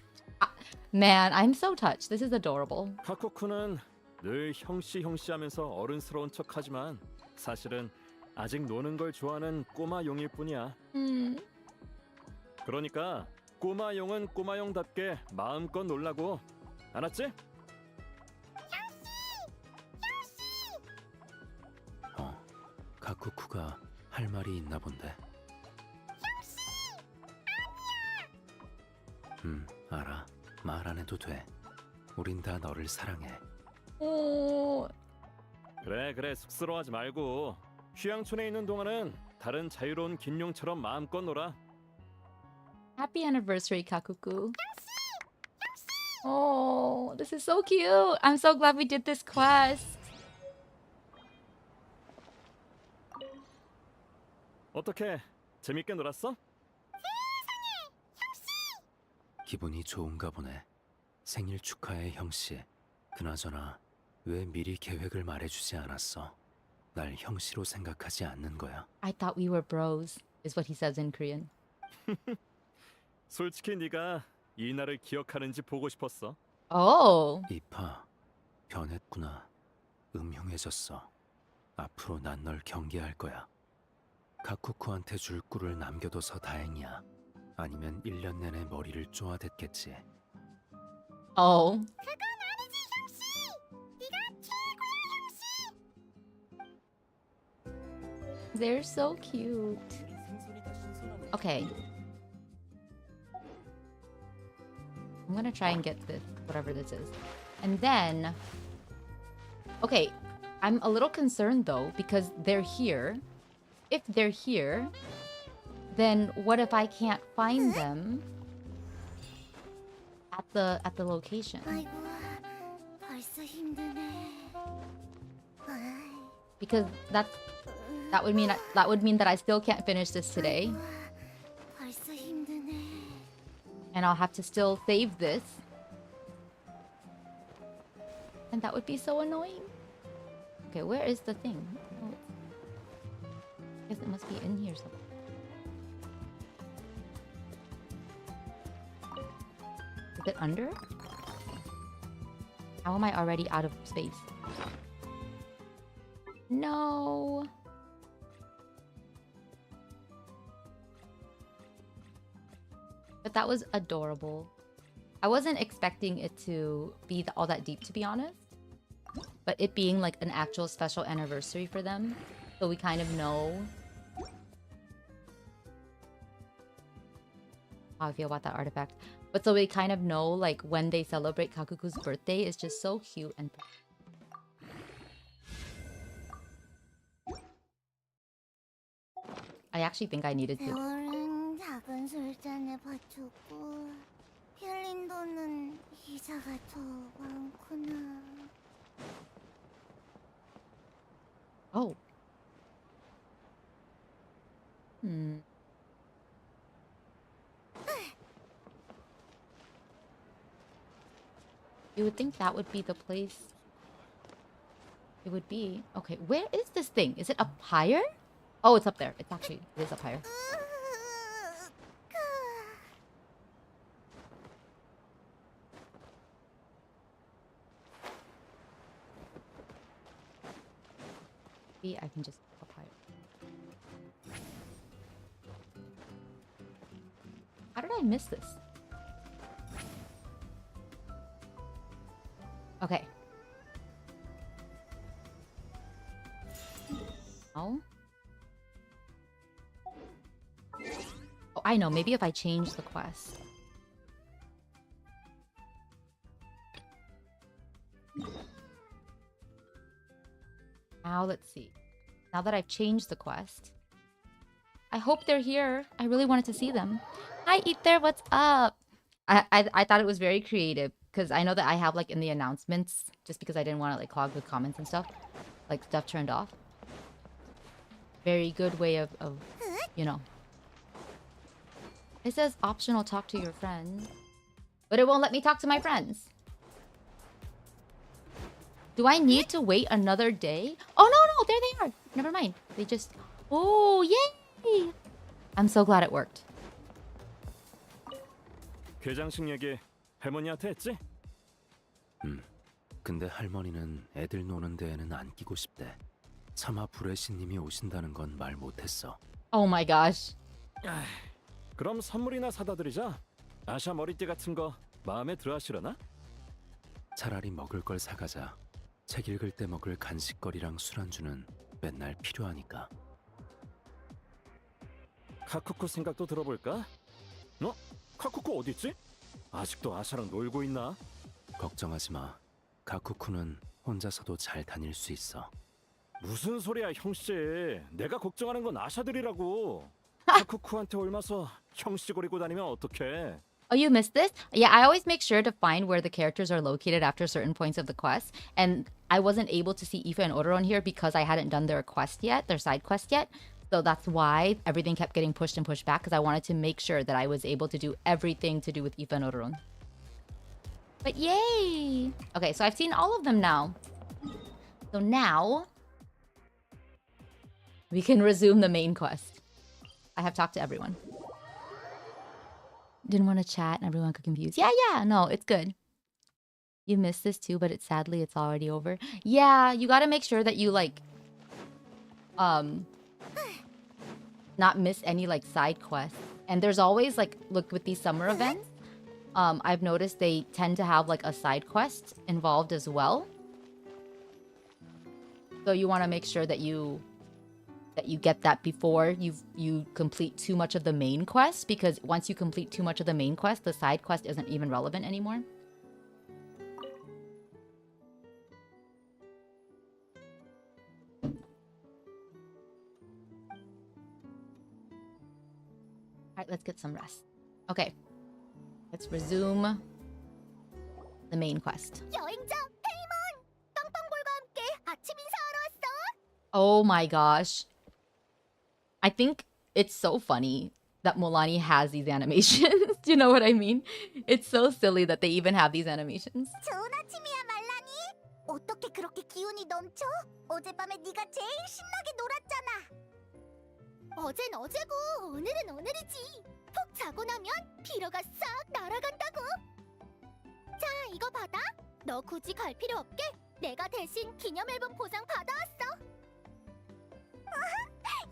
Man, I'm so touched. This is adorable.
카쿠쿠는 늘 형씨 하면서 어른스러운 척하지만 사실은 아직 노는 걸 좋아하는 꼬마 용일 뿐이야. 그러니까 꼬마 용은 꼬마 용답게 마음껏 놀라고. 알았지?
카쿠쿠가 할 말이 있나 본데. 알아. 말 안 해도 돼. 우린 다 너를 사랑해.
Oh.
그래 쑥스러워하지 말고 휴양촌에 있는 동안은 다른 자유로운 긴 용처럼 마음껏 놀아.
Happy anniversary, Kakuku. Oh, this is so cute. I'm so glad we did this quest.
어떻게 재밌게 놀았어?
기분이 좋은가 보네. 생일 축하해, 형씨. 그나저나 왜 미리 계획을 말해주지 않았어? 날 형씨로 생각하지 않는 거야.
I thought we were bros, is what he says in Korean.
솔직히 네가 이 날을 기억하는지 보고 싶었어.
Oh.
이파, 변했구나. 음흉해졌어. 앞으로 난 널 경계할 거야. 카쿠쿠한테 줄 꿀을 남겨둬서 다행이야. 아니면 1년 내내 머리를 쪼아댔겠지.
Oh. They're so cute. Okay. I'm gonna try and get this, whatever this is. And then... Okay, I'm a little concerned though, because they're here. If they're here, then what if I can't find them at the location?
아이고, 벌써 힘드네.
Because that would mean that I still can't finish this today,
벌써 힘드네.
and I'll have to still save this, and that would be so annoying. Okay, where is the thing? Oh, I guess it must be in here somewhere. Is it under? How am I already out of space? No. But that was adorable. I wasn't expecting it to be all that deep, to be honest. But it being like an actual special anniversary for them. So we kind of know how I feel about that artifact. But so we kind of know like when they celebrate Kakuku's birthday is just so cute and... I actually think I needed to...
세월은 작은 술잔에 받쳤고 빌린 돈은 이자가 더 많구나.
Oh. Hmm. You would think that would be the place. It would be. Okay, where is this thing? Is it up higher? Oh, it's up there. It's actually, it is up higher. Maybe I can just up higher. How did I miss this? Okay. Oh. Oh, I know. Maybe if I change the quest. Now let's see. Now that I've changed the quest. I hope they're here. I really wanted to see them. Hi, Ether. What's up? I thought it was very creative. Because I know that I have like in the announcements. Just because I didn't want to like clog with comments and stuff. Like stuff turned off. Very good way of you know. It says optional talk to your friends. But it won't let me talk to my friends. Do I need to wait another day? Oh, no, there they are. Never mind. They just... Oh, yay! I'm so glad it worked.
괴장식 얘기 할머니한테 했지?
근데 할머니는 애들 노는 데에는 안 끼고 싶대. 차마 브레시님이 오신다는 건 말 못했어.
Oh my gosh.
그럼 선물이나 사다 드리자. 아샤 머리띠 같은 거 마음에 들어 하시려나?
차라리 먹을 걸 사가자. 책 읽을 때 먹을 간식거리랑 술안주는 맨날 필요하니까.
카쿠쿠 생각도 들어볼까? 너? 카쿠쿠 어디 있지? 아직도 아샤랑 놀고 있나?
걱정하지 마. 가쿠쿠는 혼자서도 잘 다닐 수 있어.
무슨 소리야 형씨. 내가 걱정하는 건 아샤들이라고. 카쿠쿠한테 옮아서 형씨 거리고 다니면 어떡해.
Oh, you missed this? Yeah, I always make sure to find where the characters are located after certain points of the quest. And I wasn't able to see Aoife and Odoron here because I hadn't done their quest yet, their side quest yet. So that's why everything kept getting pushed and pushed back, because I wanted to make sure that I was able to do everything to do with Aoife and Odoron. But yay! Okay, so I've seen all of them now. So now we can resume the main quest. I have talked to everyone. Didn't want to chat and everyone got confused. Yeah, no, it's good. You missed this too, but sadly it's already over. Yeah, you gotta make sure that you like not miss any like side quests. And there's always like, look, with these summer events, I've noticed they tend to have like a side quest involved as well. So you want to make sure that you get that before you complete too much of the main quest, because once you complete too much of the main quest, the side quest isn't even relevant anymore. Alright, let's get some rest. Okay. Let's resume the main quest.
여행자 페이몬! 빵빵볼과 함께 아침 인사하러 왔어!
Oh my gosh. I think it's so funny that Molani has these animations. Do you know what I mean? It's so silly that they even have these animations.
좋은 아침이야 말라니? 어떻게 그렇게 기운이 넘쳐? 어젯밤에 네가 제일 신나게 놀았잖아. 어젠 어제고 오늘은 오늘이지. 푹 자고 나면 피로가 싹 날아간다고. 자, 이거 받아. 너 굳이 갈 필요 없게 내가 대신 기념 앨범 보상 받아왔어.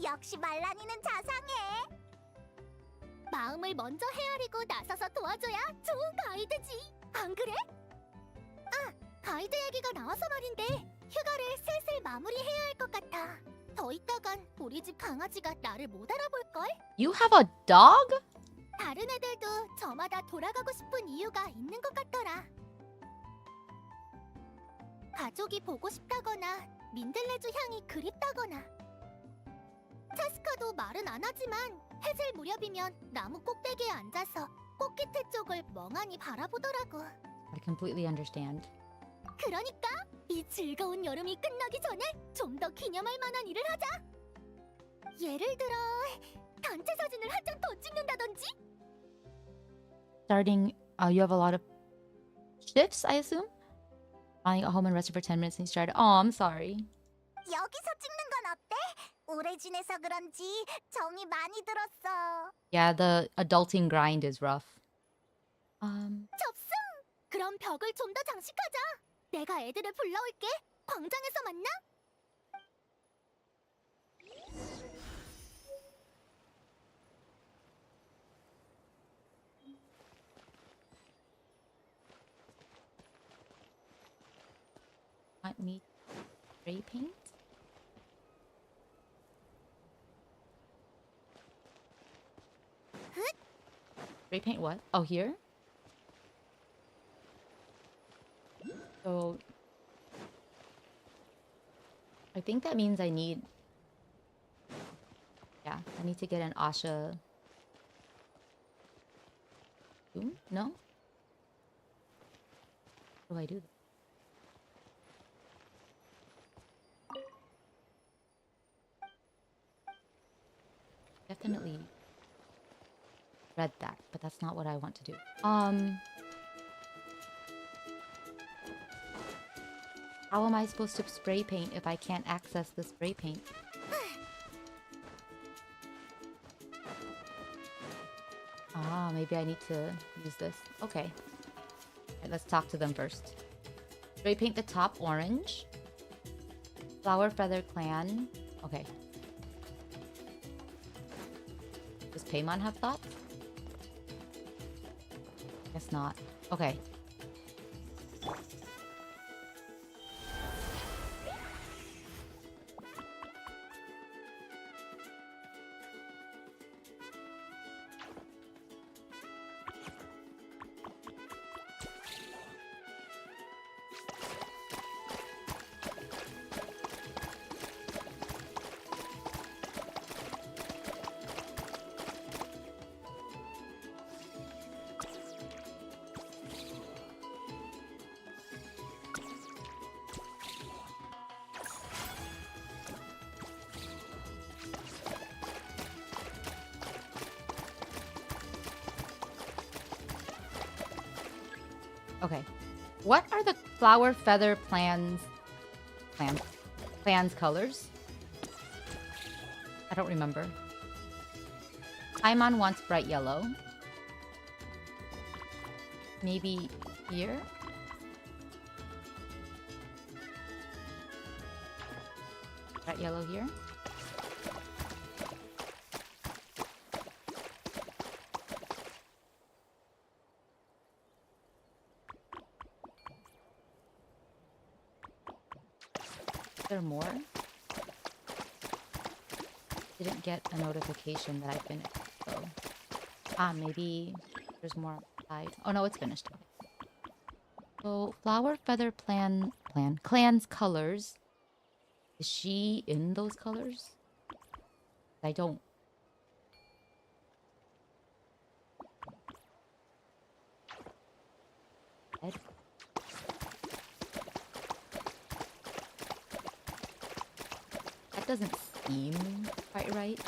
역시 말란이는 자상해. 마음을 먼저 헤아리고 나서서 도와줘야 좋은 가이드지. 안 그래? 아, 가이드 얘기가 나와서 말인데 휴가를 슬슬 마무리해야 할 것 같아. 더 있다간 우리 집 강아지가 나를 못 알아볼걸?
You have a dog?
다른 애들도 저마다 돌아가고 싶은 이유가 있는 것 같더라. 가족이 보고 싶다거나 민들레주 향이 그립다거나. 차스카도 말은 안 하지만 해질 무렵이면 나무 꼭대기에 앉아서 꽃깃태 쪽을 멍하니 바라보더라고.
I completely understand.
그러니까 이 즐거운 여름이 끝나기 전에 좀 더 기념할 만한 일을 하자. 예를 들어 단체 사진을 한 장 더 찍는다든지.
Starting, you have a lot of shifts, I assume? Finally got home and rested for 10 minutes and started. Oh, I'm sorry.
여기서 찍는 건 어때? 오래 지내서 그런지 정이 많이 들었어.
Yeah, the adulting grind is rough.
접수! 그럼 벽을 좀 더 장식하자. 내가 애들을 불러올게. 광장에서 만나?
Want me to spray paint? Spray paint what? Oh, here? So I think that means I need, yeah, I need to get an Asha. No? How do I do that? Definitely read that, but that's not what I want to do. How am I supposed to spray paint if I can't access the spray paint? Ah, maybe I need to use this. Okay. Alright, let's talk to them first. Spray paint the top orange. Flower Feather Clan. Okay. Does Paimon have thoughts? Guess not. Okay. Okay. What are the Flower Feather Plan's colors? I don't remember. Paimon wants bright yellow. Maybe here? Bright yellow here? There more? Didn't get a notification that I finished, so maybe there's more outside. Oh no, it's finished. So Flower Feather Clan's colors. Is she in those colors? I don't. Red? That doesn't seem quite right.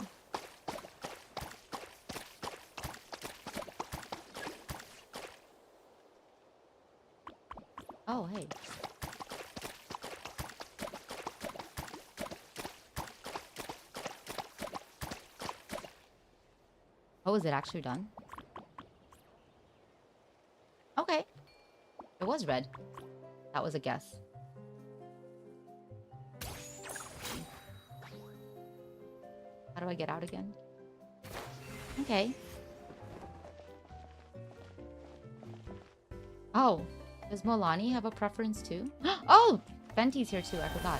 Oh, hey. Oh, is it actually done? Okay. It was red. That was a guess. How do I get out again? Okay. Oh, does Milani have a preference too? Oh, Venti's here too. I forgot.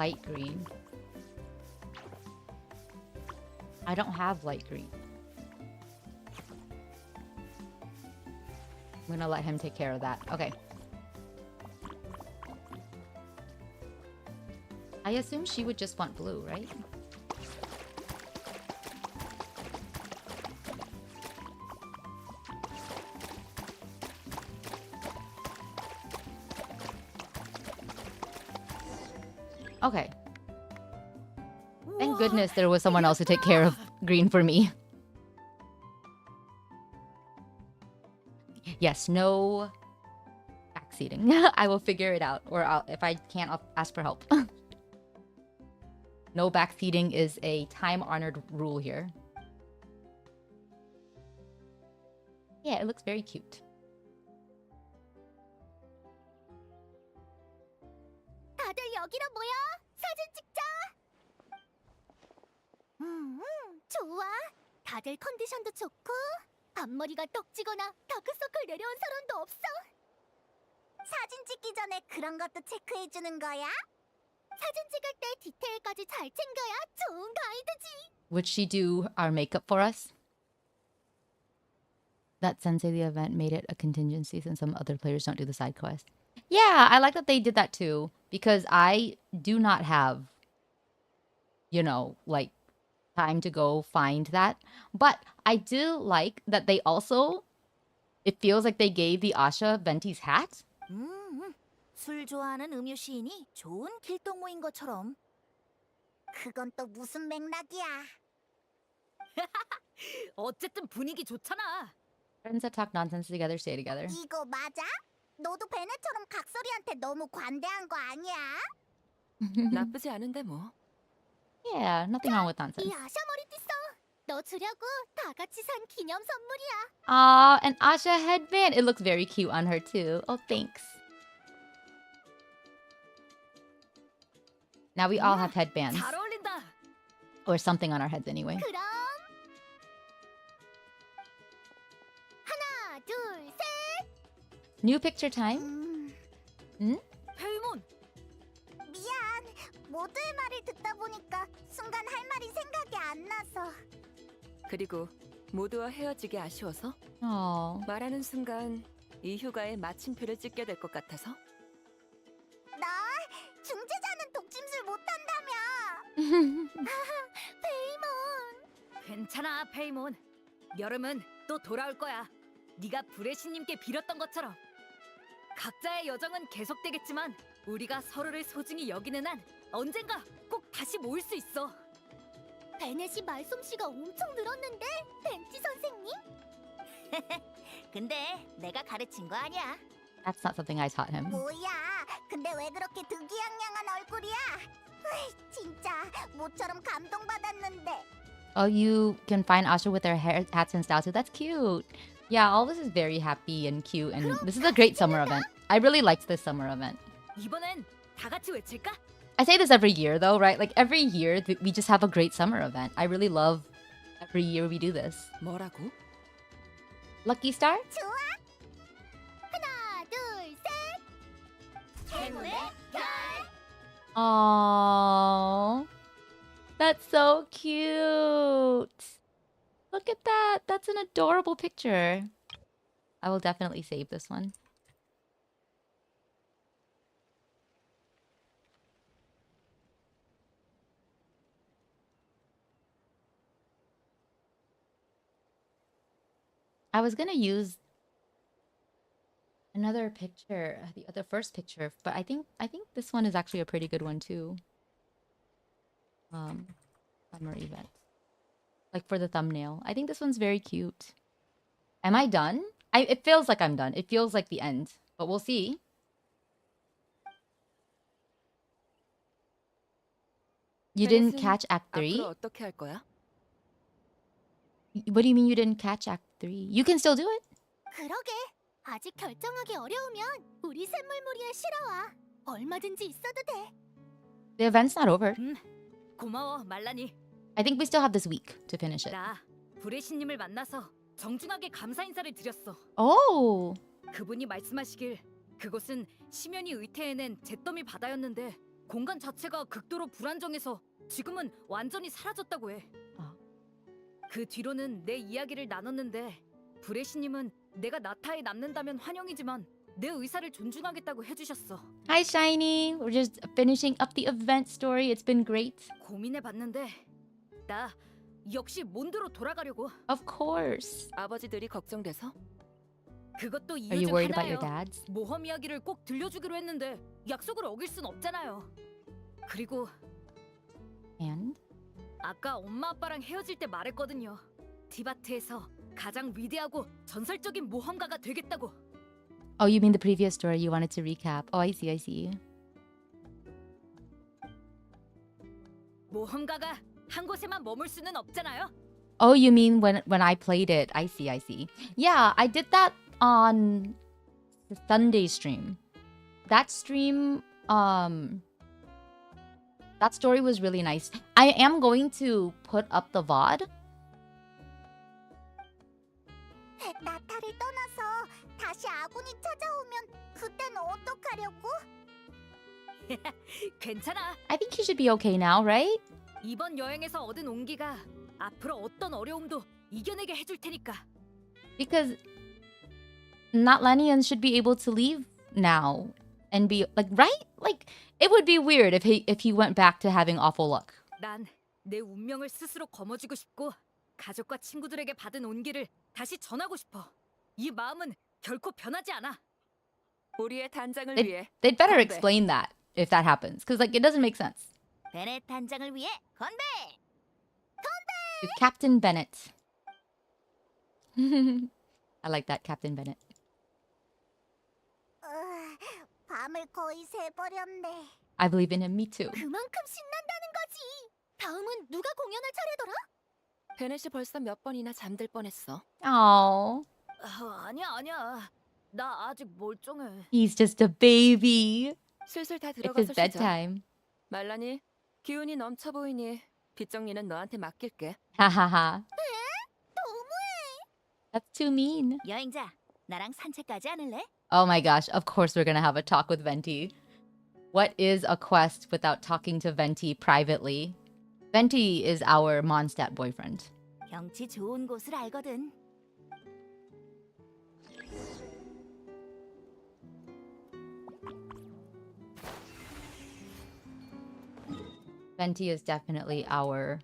Light green. I don't have light green. I'm gonna let him take care of that. Okay. I assume she would just want blue, right? Okay. Thank goodness there was someone else to take care of green for me. Yes, no backseating. I will figure it out. Or if I can't, I'll ask for help. No backseating is a time-honored rule here. Yeah, it looks very cute.
다들 여기로 모여 사진 찍자. 좋아. 다들 컨디션도 좋고 앞머리가 떡지거나 다크서클 내려온 사람도 없어. 사진 찍기 전에 그런 것도 체크해 주는 거야? 사진 찍을 때 디테일까지 잘 챙겨야 좋은 가이드지.
Would she do our makeup for us? That Sensei the event made it a contingency since some other players don't do the side quest. Yeah, I like that they did that too. Because I do not have, you know, like, time to go find that. But I do like that they also, it feels like they gave the Asha Venti's hat.
술 좋아하는 음유 시인이 좋은 길동무인 것처럼. 그건 또 무슨 맥락이야? 어쨌든 분위기 좋잖아.
Friends that talk nonsense together stay together.
이거 맞아? 너도 베네처럼 각설이한테 너무 관대한 거 아니야?
나쁘지 않은데 뭐.
Yeah, nothing wrong with
이
nonsense.
아샤 머리띠 써. 너 주려고 다 같이 산 기념 선물이야.
Aw, an Asha headband. It looks very cute on her too. Oh, thanks. Now we all have headbands.
잘 어울린다.
Or something on our heads anyway.
그럼 하나, 둘, 셋.
New picture time.
페이몬. 미안. 모두의 말을 듣다 보니까 순간 할 말이 생각이 안 나서.
그리고 모두와 헤어지기 아쉬워서
Oh.
말하는 순간 이 휴가에 마침표를 찍게 될 것 같아서
나 중재자는 독침술 못한다며. 페이몬. 괜찮아, 페이몬. 여름은 또 돌아올 거야. 네가 브레시님께 빌었던 것처럼. 각자의 여정은 계속되겠지만 우리가 서로를 소중히 여기는 한 언젠가 꼭 다시 모일 수 있어. 베넷이 말솜씨가 엄청 늘었는데, 벤치 선생님? 근데 내가 가르친 거 아니야.
That's not something I taught him.
뭐야? 근데 왜 그렇게 득이양양한 얼굴이야? 진짜 모처럼 감동받았는데.
Oh, you can find Asha with their hair, hats and styles too. That's cute. Yeah, all this is very happy and cute, and this is a great summer event. I really liked this summer event.
이번엔 다 같이 외칠까?
I say this every year though, right? Like every year we just have a great summer event. I really love every year we do this.
뭐라고?
Lucky Star?
좋아. 하나, 둘, 셋. 행운의 별.
Aww. That's so cute. Look at that. That's an adorable picture. I will definitely save this one. I was gonna use another picture, the first picture, but I think this one is actually a pretty good one too. Summer event. Like for the thumbnail. I think this one's very cute. Am I done? It feels like I'm done. It feels like the end, but we'll see. You didn't
베넷은
catch Act 3?
앞으로 어떻게 할 거야?
What do you mean you didn't catch Act 3? You can still do it.
그러게. 아직 결정하기 어려우면 우리 샘물무리에 실어와. 얼마든지 있어도 돼.
The event's not over.
고마워, 말라니.
I think we still have this week to finish it.
나 브레시님을 만나서 정중하게 감사 인사를 드렸어.
Oh,
그분이 말씀하시길 그곳은 심연이 의태해낸 잿더미 바다였는데 공간 자체가 극도로 불안정해서 지금은 완전히 사라졌다고 해.
아.
그 뒤로는 내 이야기를 나눴는데 브레시님은 내가 나타에 남는다면 환영이지만 내 의사를 존중하겠다고 해주셨어.
hi Shiny. We're just finishing up the event story. It's been great.
고민해봤는데 나 역시 몬드로 돌아가려고.
Of course.
아버지들이 걱정돼서? 그것도
Are
이유
you
중
worried about your
하나예요.
dads?
모험 이야기를 꼭 들려주기로 했는데 약속을 어길 순 없잖아요. 그리고
And
아까 엄마 아빠랑 헤어질 때 말했거든요. 티바트에서 가장 위대하고 전설적인 모험가가 되겠다고.
oh, you mean the previous story you wanted to recap? Oh, I see. I see.
모험가가 한 곳에만 머물 수는 없잖아요.
Oh, you mean when I played it? I see. I see. Yeah, I did that on the Sunday stream. That stream, that story was really nice. I am going to put up the VOD.
나타를 떠나서 다시 아군이 찾아오면 그땐 어떡하려고?
괜찮아.
I think he should be okay now, right?
이번 여행에서 얻은 온기가 앞으로 어떤 어려움도 이겨내게 해줄 테니까.
Because Notlanians should be able to leave now and be like, right? Like it would be weird if he went back to having awful luck.
난 내 운명을 스스로 거머쥐고 싶고 가족과 친구들에게 받은 온기를 다시 전하고 싶어. 이 마음은 결코 변하지 않아. 우리의 단장을
They'd better
건배.
explain that if that happens, because like it doesn't make sense.
베넷 단장을 위해 건배!
To Captain Bennett. I like that, Captain Bennett.
밤을 거의 새버렸네.
I believe in him. Me too.
그만큼 신난다는 거지. 다음은 누가 공연할 차례더라?
베넷이 벌써 몇 번이나 잠들 뻔했어.
Oh,
아니야. 나 아직 멀쩡해.
he's just a baby.
슬슬 다
It's his
들어가서 쉬자.
bedtime.
말라니, 기운이 넘쳐 보이니 빚 정리는 너한테 맡길게.
Hahaha.
너무해.
That's too mean.
여행자, 나랑 산책까지 않을래?
Oh my gosh, of course we're gonna have a talk with Venti. What is a quest without talking to Venti privately? Venti is our Mondstadt boyfriend.
경치 좋은 곳을 알거든.
Venti is definitely our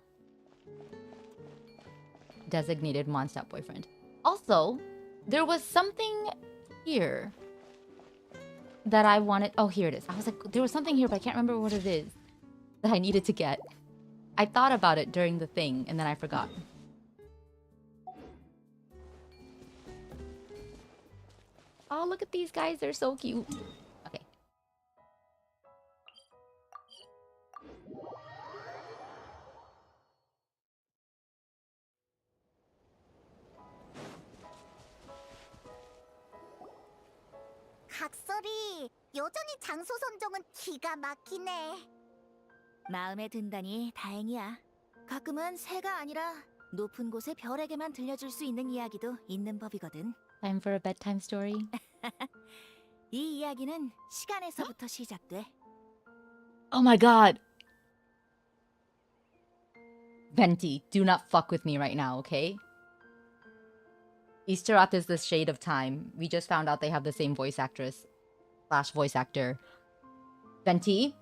designated Mondstadt boyfriend. Also, there was something here that I wanted. Oh, here it is. I was like, there was something here, but I can't remember what it is that I needed to get. I thought about it during the thing, and then I forgot. Oh, look at these guys. They're so cute. Okay.
각설이 여전히 장소 선정은 기가 막히네. 마음에 든다니 다행이야. 가끔은 새가 아니라 높은 곳의 별에게만 들려줄 수 있는 이야기도 있는 법이거든.
Time for a bedtime story.
이 이야기는 시간에서부터 시작돼.
Oh my god. Venti, do not fuck with me right now, okay? Easteroth is the shade of time. We just found out they have the same voice actress / voice actor. Venti,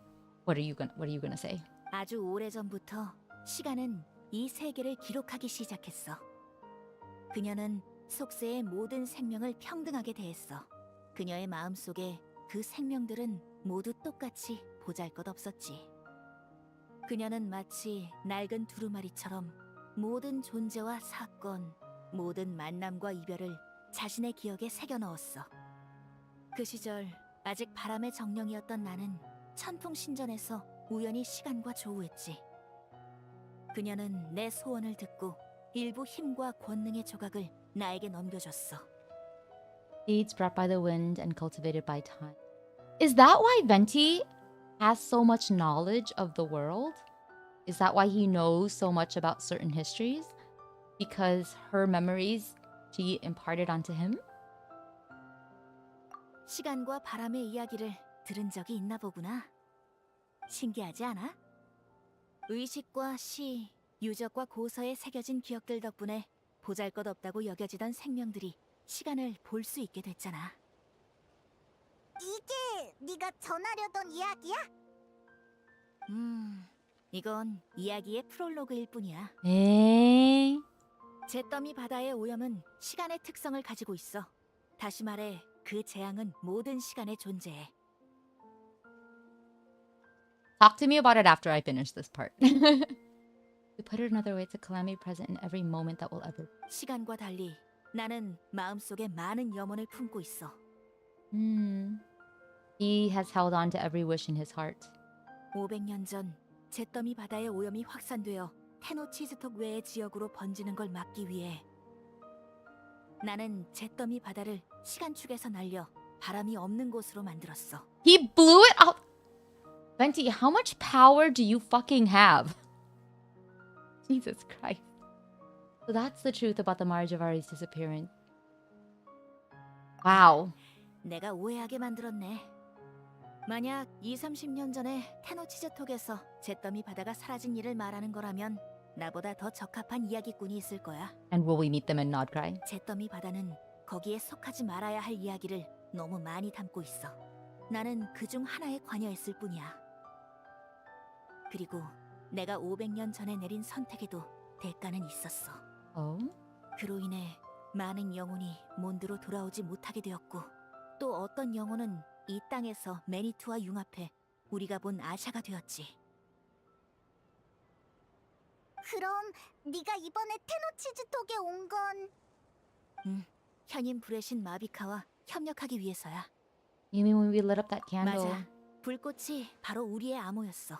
what are you gonna say?
아주 오래전부터 시간은 이 세계를 기록하기 시작했어. 그녀는 속세의 모든 생명을 평등하게 대했어. 그녀의 마음속에 그 생명들은 모두 똑같이 보잘것없었지. 그녀는 마치 낡은 두루마리처럼 모든 존재와 사건, 모든 만남과 이별을 자신의 기억에 새겨 넣었어. 그 시절 아직 바람의 정령이었던 나는 천풍신전에서 우연히 시간과 조우했지. 그녀는 내 소원을 듣고
일부 힘과 권능의 조각을 나에게 넘겨줬어.
Seeds brought by the wind and cultivated by time. Is that why Venti has so much knowledge of the world? Is that why he knows so much about certain histories? Because her memories she imparted onto him?
시간과 바람의 이야기를 들은 적이 있나 보구나. 신기하지 않아? 의식과 시, 유적과 고서에 새겨진 기억들 덕분에 보잘것없다고 여겨지던 생명들이 시간을 볼 수 있게 됐잖아.
이게 네가 전하려던 이야기야?
이건 이야기의 프롤로그일 뿐이야.
에?
잿더미 바다의 오염은 시간의 특성을 가지고 있어. 다시 말해, 그 재앙은 모든 시간에 존재해.
Talk to me about it after I finish this part. To put it another way, it's a calamity present in every moment that will ever.
시간과 달리 나는 마음속에 많은 염원을 품고 있어.
He has held on to every wish in his heart.
500년 전 잿더미 바다의 오염이 확산되어 테노치즈톡 외의 지역으로 번지는 걸 막기 위해 나는 잿더미 바다를 시간축에서 날려 바람이 없는 곳으로 만들었어.
He blew it out. Venti, how much power do you fucking have? Jesus Christ. So that's the truth about the Marjavari's disappearance. Wow.
내가 오해하게 만들었네. 만약 20-30년 전에 테노치즈톡에서 잿더미 바다가 사라진 일을 말하는 거라면 나보다 더 적합한 이야기꾼이 있을 거야.
And will we meet them in Nodcry?
잿더미 바다는 거기에 속하지 말아야 할 이야기를 너무 많이 담고 있어. 나는 그중 하나에 관여했을 뿐이야. 그리고 내가 500년 전에 내린 선택에도 대가는 있었어.
Oh?
그로 인해 많은 영혼이 몬드로 돌아오지 못하게 되었고, 또 어떤 영혼은 이 땅에서 매니투와 융합해 우리가 본 아샤가 되었지.
그럼 네가 이번에 테노치즈톡에 온 건
현임 불의 신 마비카와 협력하기 위해서야.
You mean when we lit up that candle?
맞아. 불꽃이 바로 우리의 암호였어.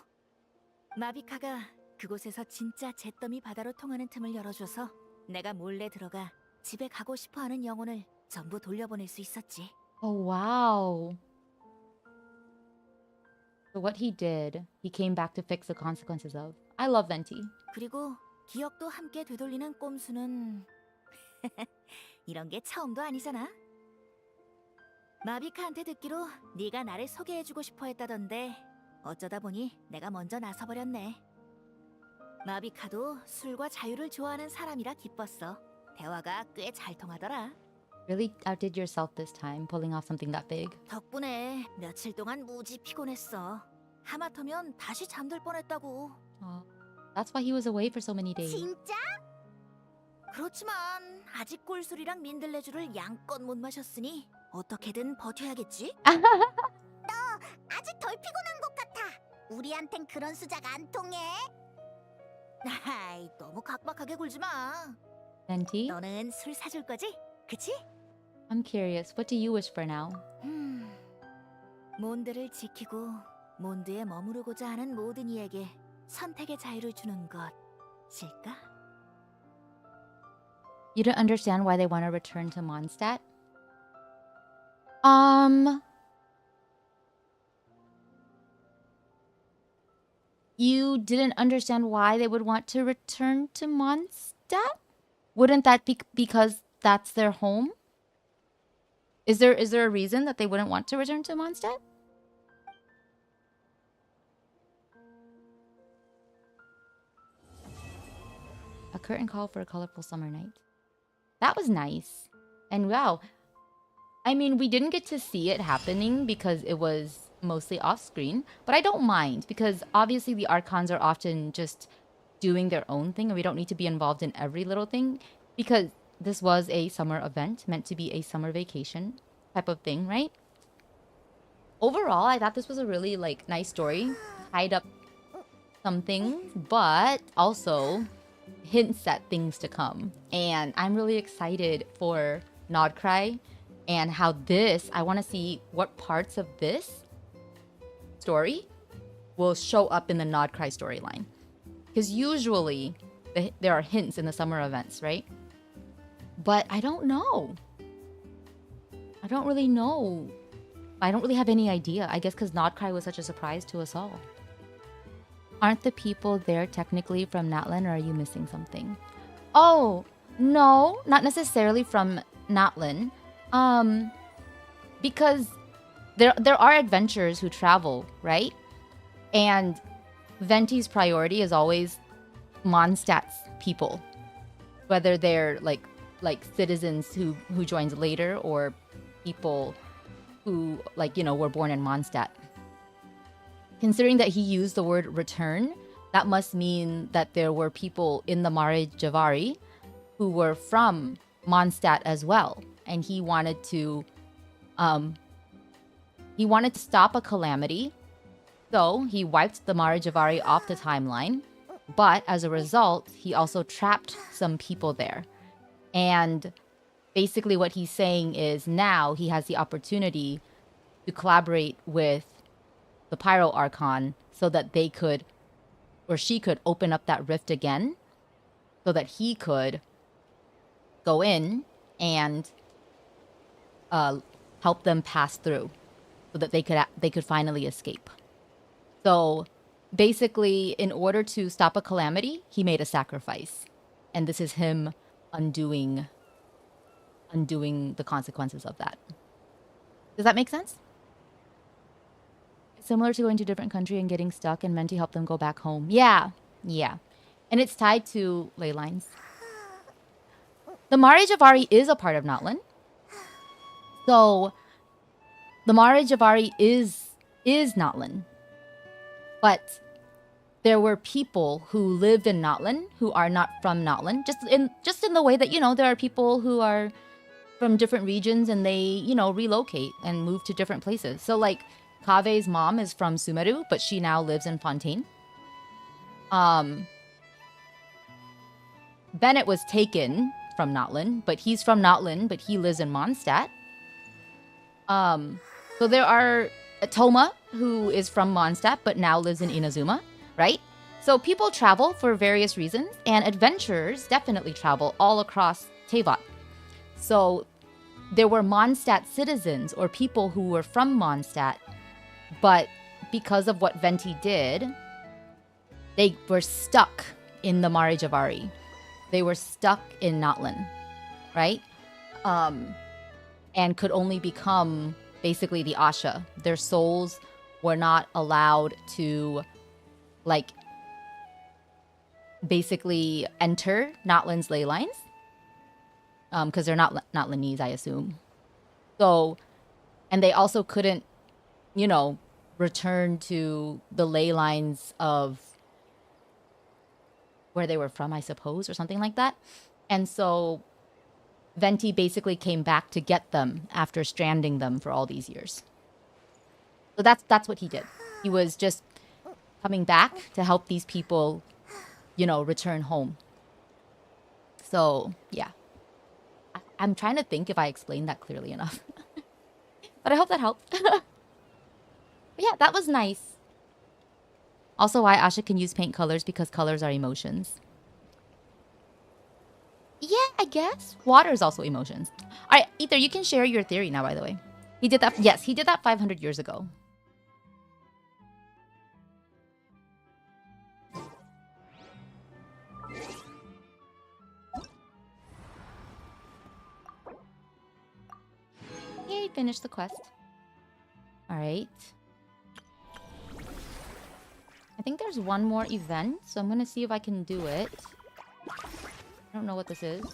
마비카가 그곳에서 진짜 잿더미 바다로 통하는 틈을 열어줘서 내가 몰래 들어가 집에 가고 싶어하는 영혼을 전부 돌려보낼 수 있었지.
Oh, wow. So what he did, he came back to fix the consequences of. I love Venti.
그리고 기억도 함께 되돌리는 꼼수는 이런 게 처음도 아니잖아. 마비카한테 듣기로 네가 나를 소개해주고 싶어 했다던데 어쩌다 보니 내가 먼저 나서버렸네. 마비카도 술과 자유를 좋아하는 사람이라 기뻤어. 대화가 꽤 잘 통하더라.
Really outdid yourself this time, pulling off something that big.
덕분에 며칠 동안 무지 피곤했어. 하마터면 다시 잠들 뻔했다고.
Oh, that's why he was away for so many days.
진짜?
그렇지만 아직 꿀술이랑 민들레주를 양껏 못 마셨으니 어떻게든 버텨야겠지?
아직 덜 피곤한 것 같아. 우리한텐 그런 수작 안 통해.
아이, 너무 각박하게 굴지 마.
Venti,
너는 술 사줄 거지? 그치?
I'm curious, what do you wish for now?
몬드를 지키고 몬드에 머무르고자 하는 모든 이에게 선택의 자유를 주는 것일까?
You don't understand why they want to return to Mondstadt? You didn't understand why they would want to return to Mondstadt? Wouldn't that be because that's their home? Is there a reason that they wouldn't want to return to Mondstadt? A curtain call for a colorful summer night. That was nice. And wow. I mean, we didn't get to see it happening because it was mostly off screen, but I don't mind because obviously the Archons are often just doing their own thing and we don't need to be involved in every little thing because this was a summer event meant to be a summer vacation type of thing, right? Overall, I thought this was a really nice story. Tied up some things, but also hints at things to come. And I'm really excited for Nodcry and how I want to see what parts of this story will show up in the Nodcry storyline. Because usually there are hints in the summer events, right? But I don't know. I don't really know. I don't really have any idea. I guess because Nodcry was such a surprise to us all. Aren't the people there technically from Natlan, or are you missing something? Oh, no, not necessarily from Natlan. Because there are adventurers who travel, right? And Venti's priority is always Mondstadt's people, whether they're like citizens who joins later or people who were born in Mondstadt. Considering that he used the word return, that must mean that there were people in the Mare Javari who were from Mondstadt as well, and he wanted to stop a calamity. So he wiped the Mare Javari off the timeline, but as a result, he also trapped some people there. And basically what he's saying is now he has the opportunity to collaborate with the Pyro Archon so that they could, or she could, open up that rift again so that he could go in and help them pass through so that they could finally escape. So basically, in order to stop a calamity, he made a sacrifice. And this is him undoing the consequences of that. Does that make sense? Similar to going to a different country and getting stuck and meant to help them go back home. Yeah. And it's tied to ley lines. The Mare Javari is a part of Natlan. So the Mare Javari is Natlan. But there were people who lived in Natlan who are not from Natlan. Just in the way that, there are people who are from different regions and they, relocate and move to different places. So like Kave's mom is from Sumeru, but she now lives in Fontaine. Bennett was taken from Natlan, but he's from Natlan, but he lives in Mondstadt. So there are Toma, who is from Mondstadt, but now lives in Inazuma, right? So people travel for various reasons, and adventurers definitely travel all across Teyvat. So there were Mondstadt citizens or people who were from Mondstadt, but because of what Venti did, they were stuck in the Mare Javari. They were stuck in Natlan, right? And could only become basically the Asha. Their souls were not allowed to, basically enter Natlan's ley lines. Because they're not Natlanese, I assume. So, and they also couldn't, return to the ley lines of where they were from, I suppose, or something like that. And so Venti basically came back to get them after stranding them for all these years. So that's what he did. He was just coming back to help these people, return home. So, yeah. I'm trying to think if I explained that clearly enough. But I hope that helped. But yeah, that was nice. Also, why Asha can use paint colors, because colors are emotions. Yeah, I guess. Water is also emotions. All right, Ether, you can share your theory now, by the way. He did that. Yes, he did that 500 years ago. Yay, finished the quest. All right. I think there's one more event, so I'm going to see if I can do it. I don't know what this is.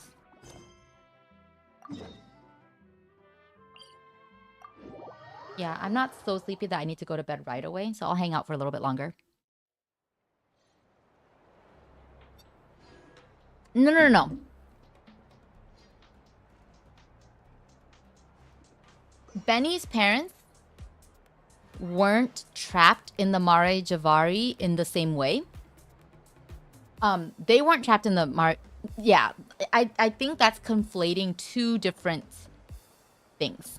Yeah, I'm not so sleepy that I need to go to bed right away, so I'll hang out for a little bit longer. No. Benny's parents weren't trapped in the Mare Javari in the same way. They weren't trapped in the Mare... Yeah, I think that's conflating two different things.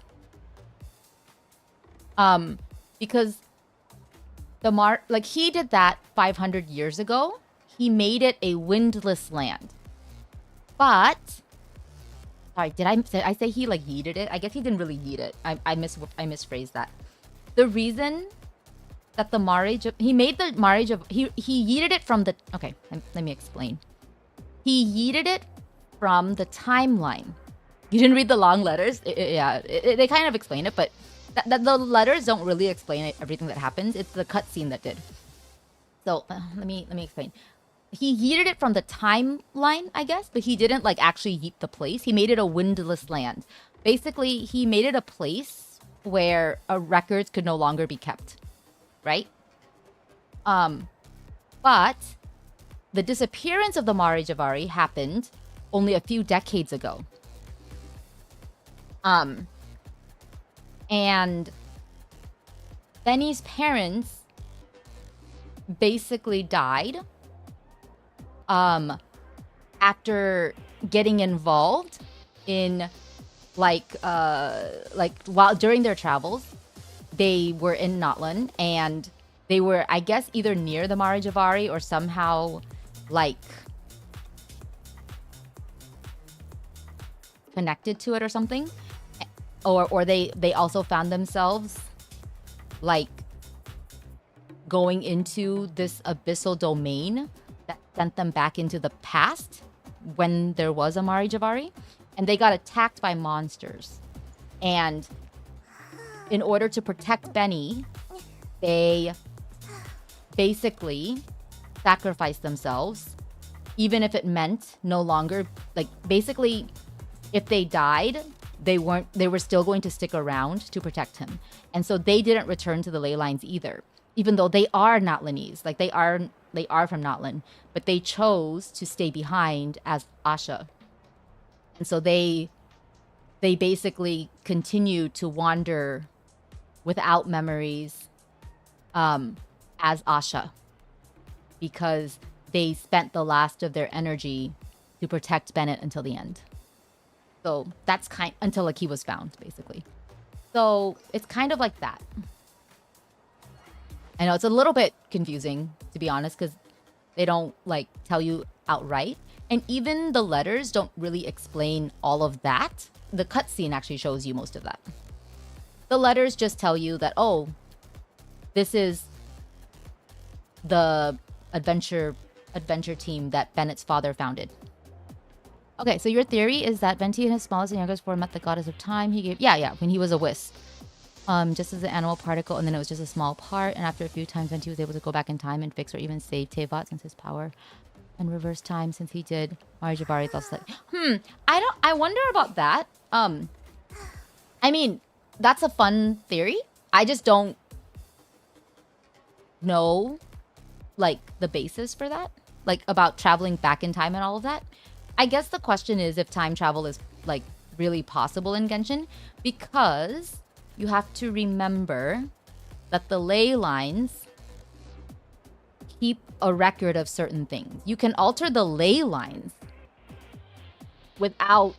Because the he did that 500 years ago. he made it a windless land. But sorry, did I say he like yeeted it? I guess he didn't really yeet it. I misphrased that. The reason that the marriage of, he made the marriage of, he yeeted it from the, okay, let me explain. He yeeted it from the timeline. You didn't read the long letters? They kind of explain it, but the letters don't really explain everything that happens. It's the cutscene that did. So let me explain. He yeeted it from the timeline, I guess, but he didn't like actually yeet the place. He made it a windless land. Basically, he made it a place where records could no longer be kept, right? But the disappearance of the Marijavari happened only a few decades ago. And Benny's parents basically died after getting involved in while during their travels. They were in Notland and they were, I guess, either near the Marijavari or somehow like connected to it or something. Or they also found themselves like going into this abyssal domain that sent them back into the past when there was a Marijavari, and they got attacked by monsters. And in order to protect Benny, they basically sacrificed themselves, even if it meant no longer, like, basically if they died, they were still going to stick around to protect him. And so they didn't return to the ley lines either, even though they are Notlandese. Like, they are from Notland, but they chose to stay behind as Asha. And so they basically continue to wander without memories as Asha, because they spent the last of their energy to protect Bennett until the end. So that's until like he was found, basically. So it's kind of like that. I know it's a little bit confusing, to be honest, because they don't like tell you outright. And even the letters don't really explain all of that. The cutscene actually shows you most of that. The letters just tell you that, oh, this is the adventure team that Bennett's father founded. Okay, so your theory is that Venti in his smallest and youngest form met the goddess of time. He gave, yeah, when he was a wisp. Just as an animal particle, and then it was just a small part. And after a few times, Venti was able to go back in time and fix or even save Tevat since his power, and reverse time since he did. Marijavari thought like, I wonder about that. I mean, that's a fun theory. I just don't know, like, the basis for that, like about traveling back in time and all of that. I guess the question is if time travel is like really possible in Genshin, because you have to remember that the ley lines keep a record of certain things. You can alter the ley lines without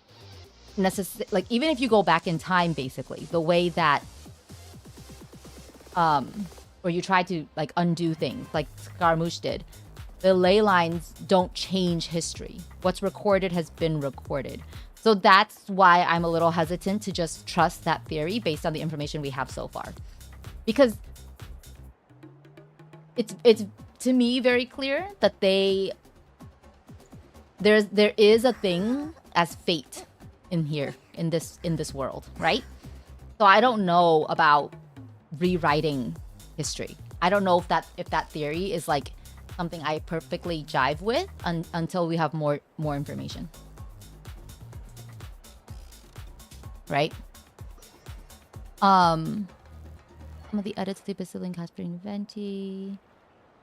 necessarily, like, even if you go back in time, basically, the way that, or you try to like undo things like Scaramouche did. The ley lines don't change history. What's recorded has been recorded. So that's why I'm a little hesitant to just trust that theory based on the information we have so far. Because it's to me very clear that there is a thing as fate in here, in this world, right? So I don't know about rewriting history. I don't know if that theory is like something I perfectly jive with until we have more information. Right? Some of the edits of the Basilian Casperian Venti.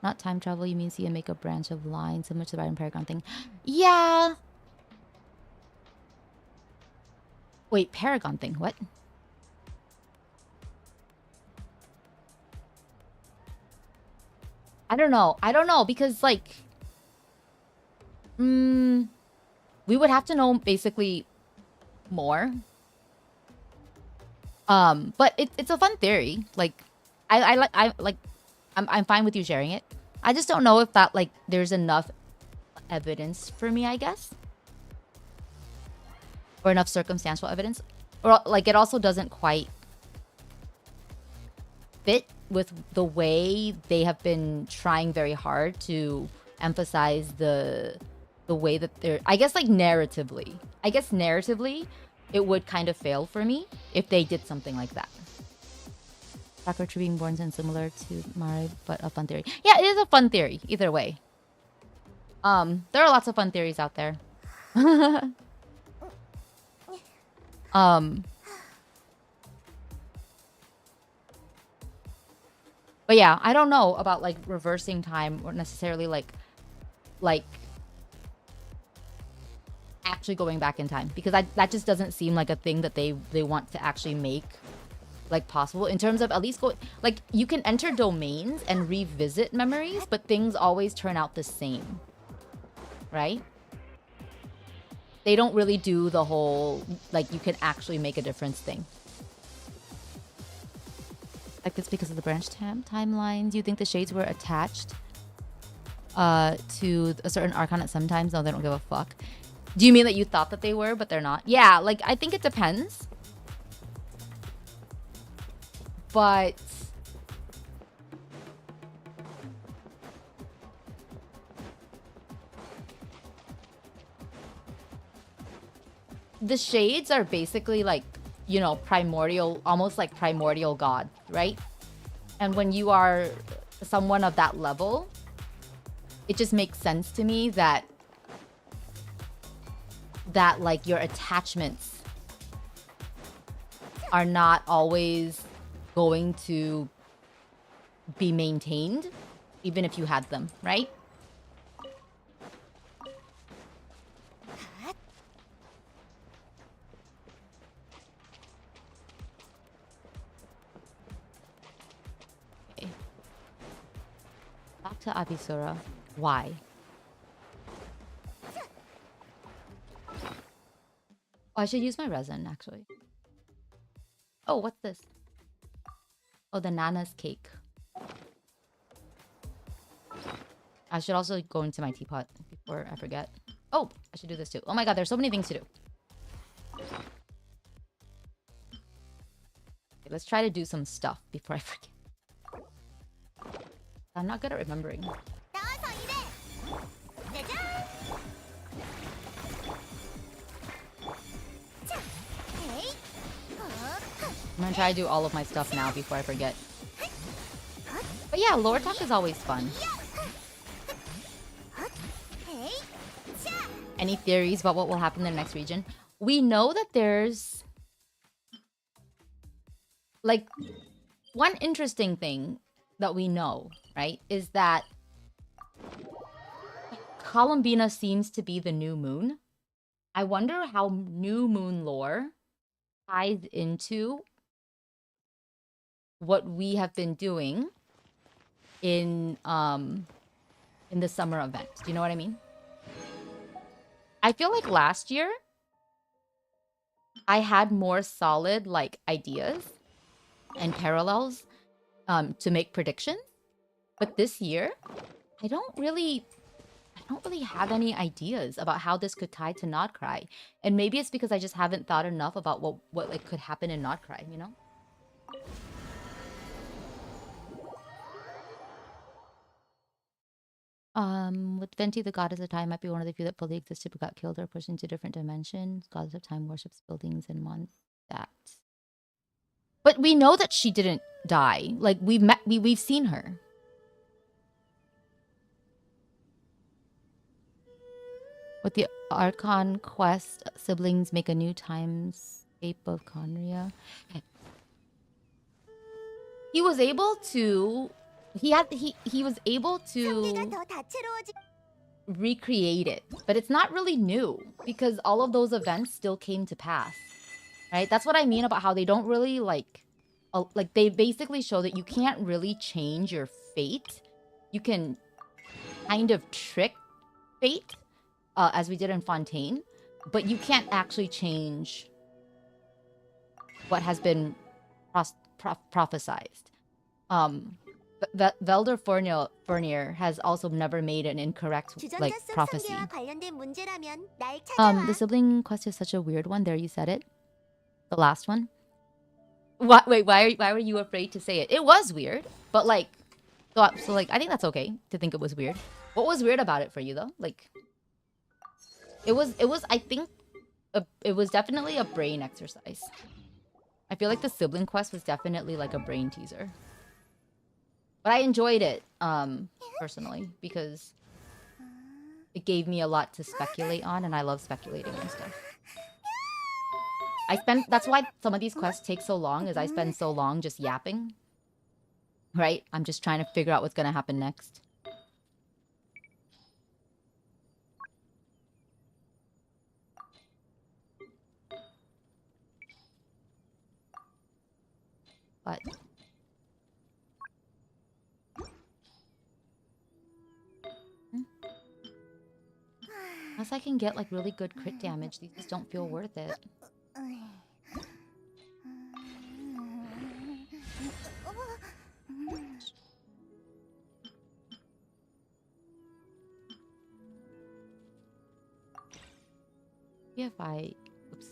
Not time travel, you mean see and make a branch of lines similar to the Byron Paragon thing. Yeah. Wait, Paragon thing, what? I don't know because like we would have to know basically more. But it's a fun theory. Like I'm fine with you sharing it. I just don't know if that like there's enough evidence for me, I guess. Or enough circumstantial evidence. Or like it also doesn't quite fit with the way they have been trying very hard to emphasize the way that they're, I guess, like narratively. I guess narratively, it would kind of fail for me if they did something like that. Sakura tree being born and similar to Mari, but a fun theory. Yeah, it is a fun theory, either way. There are lots of fun theories out there. But yeah, I don't know about like reversing time or necessarily like actually going back in time, because that just doesn't seem like a thing that they want to actually make like possible in terms of at least go like you can enter domains and revisit memories, but things always turn out the same, right? They don't really do the whole like you can actually make a difference thing. Like it's because of the branch timelines. You think the shades were attached to a certain archon at some times? No, they don't give a fuck. Do you mean that you thought that they were, but they're not? Yeah, like I think it depends. But the shades are basically like, you know, primordial, almost like primordial god, right? And when you are someone of that level, it just makes sense to me that like your attachments are not always going to be maintained, even if you had them, right? Okay. Back to Abisura. Why? Oh, I should use my resin, actually. Oh, what's this? Oh, the Nana's cake. I should also go into my teapot before I forget. Oh, I should do this too. Oh my god, there's so many things to do. Okay, let's try to do some stuff before I forget. I'm not good at remembering. I'm gonna try to do all of my stuff now before I forget. But yeah, lore talk is always fun. Any theories about what will happen in the next region? We know that there's like one interesting thing that we know, right, is that Columbina seems to be the new moon. I wonder how new moon lore ties into what we have been doing in the summer event. Do you know what I mean? I feel like last year I had more solid like ideas and parallels to make predictions, but this year I don't really have any ideas about how this could tie to Nodcry. And maybe it's because I just haven't thought enough about what like could happen in Nodcry, you know? With Venti, the goddess of time might be one of the few that fully existed but got killed or pushed into different dimensions. Goddess of time worships buildings and wants that. But we know that she didn't die. Like we've seen her. With the Archon quest, siblings make a new timescape of Conria. He was able to he was able to recreate it, but it's not really new because all of those events still came to pass, right? That's what I mean about how they don't really like they basically show that you can't really change your fate. You can kind of trick fate, as we did in Fontaine, but you can't actually change what has been prophesized. Velder Fournier has also never made an incorrect like
주전자 속
prophecy.
성계와 관련된 문제라면 날 찾아와.
The sibling quest is such a weird one. There, you said it. The last one. What? Wait, why were you afraid to say it? It was weird, but like, so like, I think that's okay to think it was weird. What was weird about it for you though? Like, it was. I think, it was definitely a brain exercise. I feel like the sibling quest was definitely like a brain teaser. But I enjoyed it, personally, because it gave me a lot to speculate on, and I love speculating and stuff. That's why some of these quests take so long, is I spend so long just yapping. Right? I'm just trying to figure out what's gonna happen next. But unless I can get like really good crit damage, these just don't feel worth it. If I... Oops.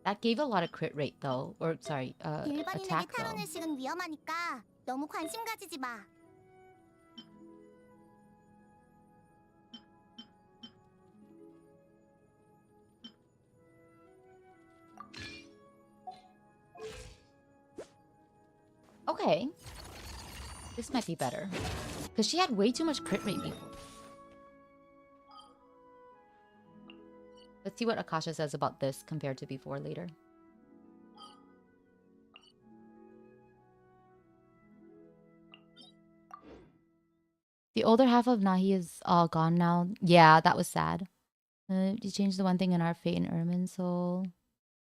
That gave a lot of crit rate though. Or sorry,
일반인에게
attack though.
탈환의 식은 위험하니까 너무 관심 가지지 마.
Okay. This might be better. Because she had way too much crit rate before. Let's see what Akasha says about this compared to before later. The older half of Nahi is all gone now. Yeah, that was sad. You changed the one thing in our fate and Ermin soul.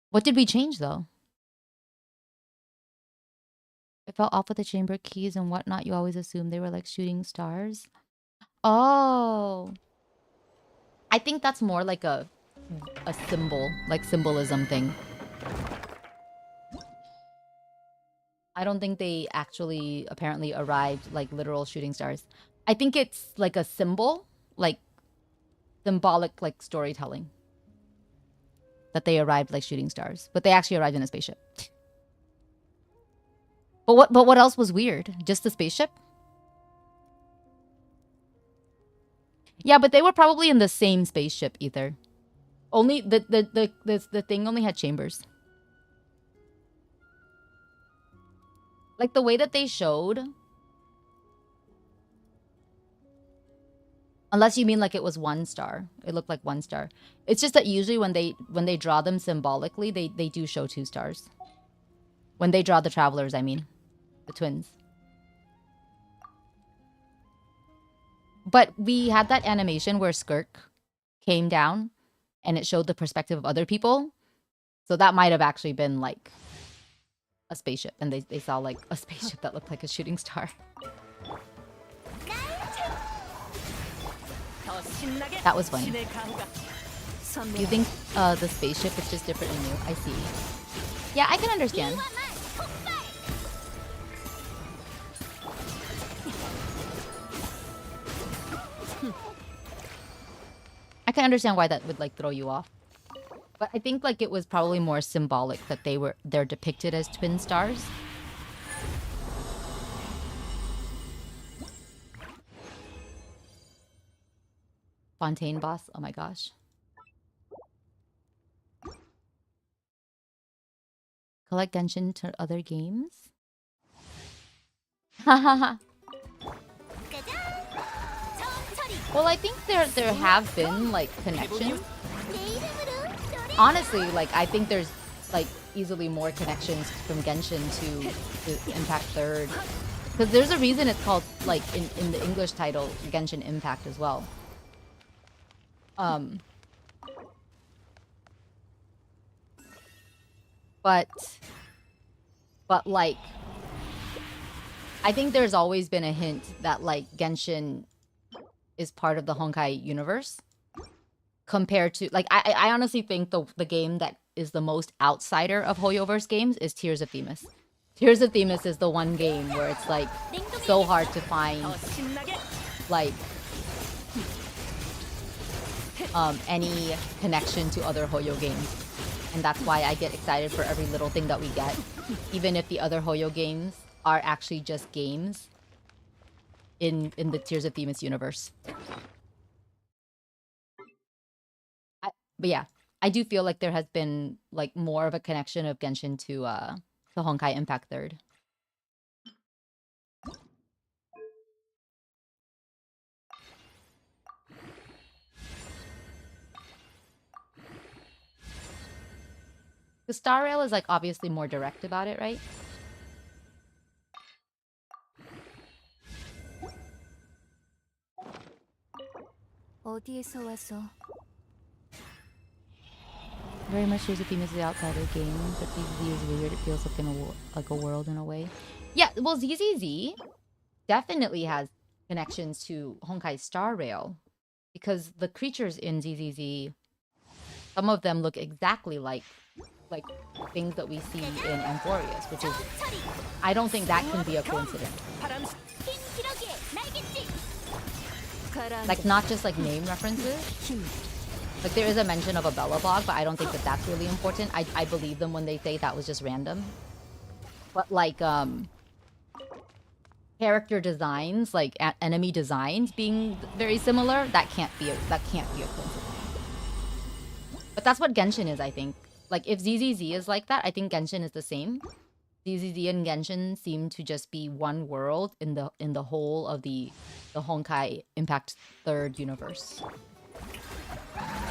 What did we change though? It felt off with the chamber keys and whatnot. You always assumed they were like shooting stars. Oh. I think that's more like a symbol, like symbolism thing. I don't think they actually apparently arrived like literal shooting stars. I think it's like a symbol, like symbolic like storytelling. That they arrived like shooting stars, but they actually arrived in a spaceship. But what else was weird? Just the spaceship? Yeah, but they were probably in the same spaceship either. Only the thing only had chambers. Like the way that they showed. Unless you mean like it was 1 star. It looked like 1 star. It's just that usually when they draw them symbolically, they do show 2 stars. When they draw the travelers, I mean. The twins. But we had that animation where Skirk came down and it showed the perspective of other people. So that might have actually been like a spaceship. And they saw like a spaceship that looked like a shooting star. That was funny. You think the spaceship is just different and new? I see. Yeah, I can understand. I can understand why that would like throw you off. But I think like it was probably more symbolic that they're depicted as twin stars. Fontaine boss, oh my gosh. Collect Genshin to other games? Hahaha. Well, I think there have been like connections. Honestly, like I think there's like easily more connections from Genshin to Impact Third, because there's a reason it's called like in the English title Genshin Impact as well. But like I think there's always been a hint that like Genshin is part of the Honkai universe compared to like I honestly think the game that is the most outsider of Hoyoverse games is Tears of Themis. Tears of Themis is the one game where it's like so hard to find like any connection to other Hoyo games. And that's why I get excited for every little thing that we get. Even if the other Hoyo games are actually just games in the Tears of Themis universe. But yeah, I do feel like there has been like more of a connection of Genshin to Honkai Impact Third. The Star Rail is like obviously more direct about it, right?
어디에서 와서
Very much Tears of Themis is the outsider game, but ZZZ is weird. It feels like like a world in a way. Yeah, well, ZZZ definitely has connections to Honkai Star Rail because the creatures in ZZZ, some of them look exactly like things that we see in Amphorius, which is, I don't think that can be a coincidence. Like, not just like name references. Like, there is a mention of a Belobog, but I don't think that that's really important. I believe them when they say that was just random. But like, character designs, like enemy designs being very similar, that can't be a coincidence. But that's what Genshin is, I think. Like, if ZZZ is like that, I think Genshin is the same. ZZZ and Genshin seem to just be one world in the whole of the Honkai Impact Third universe.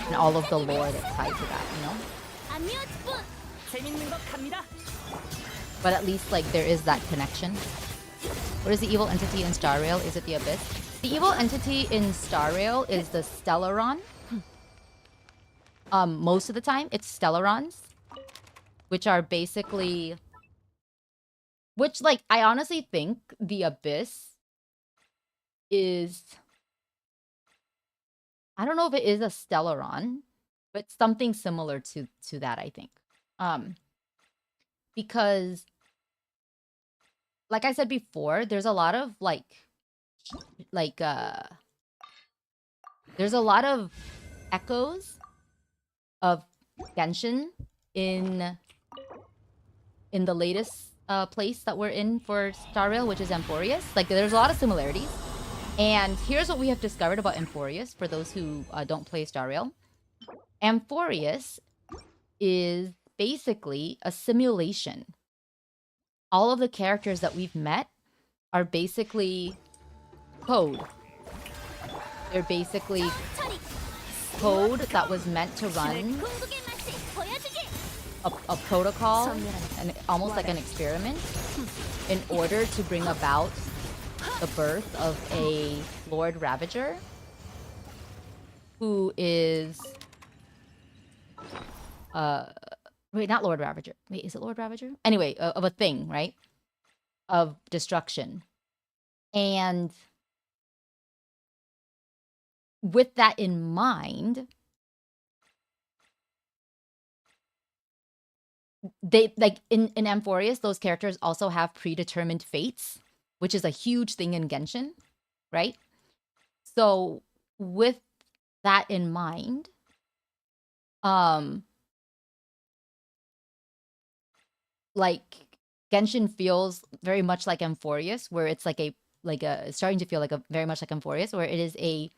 And all of the lore that's tied to that, you know? But at least, like, there is that connection. What is the evil entity in Star Rail? Is it the Abyss? The evil entity in Star Rail is the Stellaron. Most of the time, it's Stellarons. Which are basically... Which, like, I honestly think the Abyss is... I don't know if it is a Stellaron, but something similar to that, I think. Because, like I said before, there's a lot of, there's a lot of echoes of Genshin in the latest place that we're in for Star Rail, which is Amphorius. Like, there's a lot of similarities. And here's what we have discovered about Amphorius, for those who don't play Star Rail. Amphorius is basically a simulation. All of the characters that we've met are basically code. They're basically code that was meant to run a protocol, and almost like an experiment, in order to bring about the birth of a Lord Ravager, who is wait, not Lord Ravager. Wait, is it Lord Ravager? Anyway, of a thing, right? Of destruction. And with that in mind, they, like, in Amphorius, those characters also have predetermined fates, which is a huge thing in Genshin, right? So with that in mind, like, Genshin feels very much like Amphorius, where it's it's starting to feel like very much like Amphorius, where it is a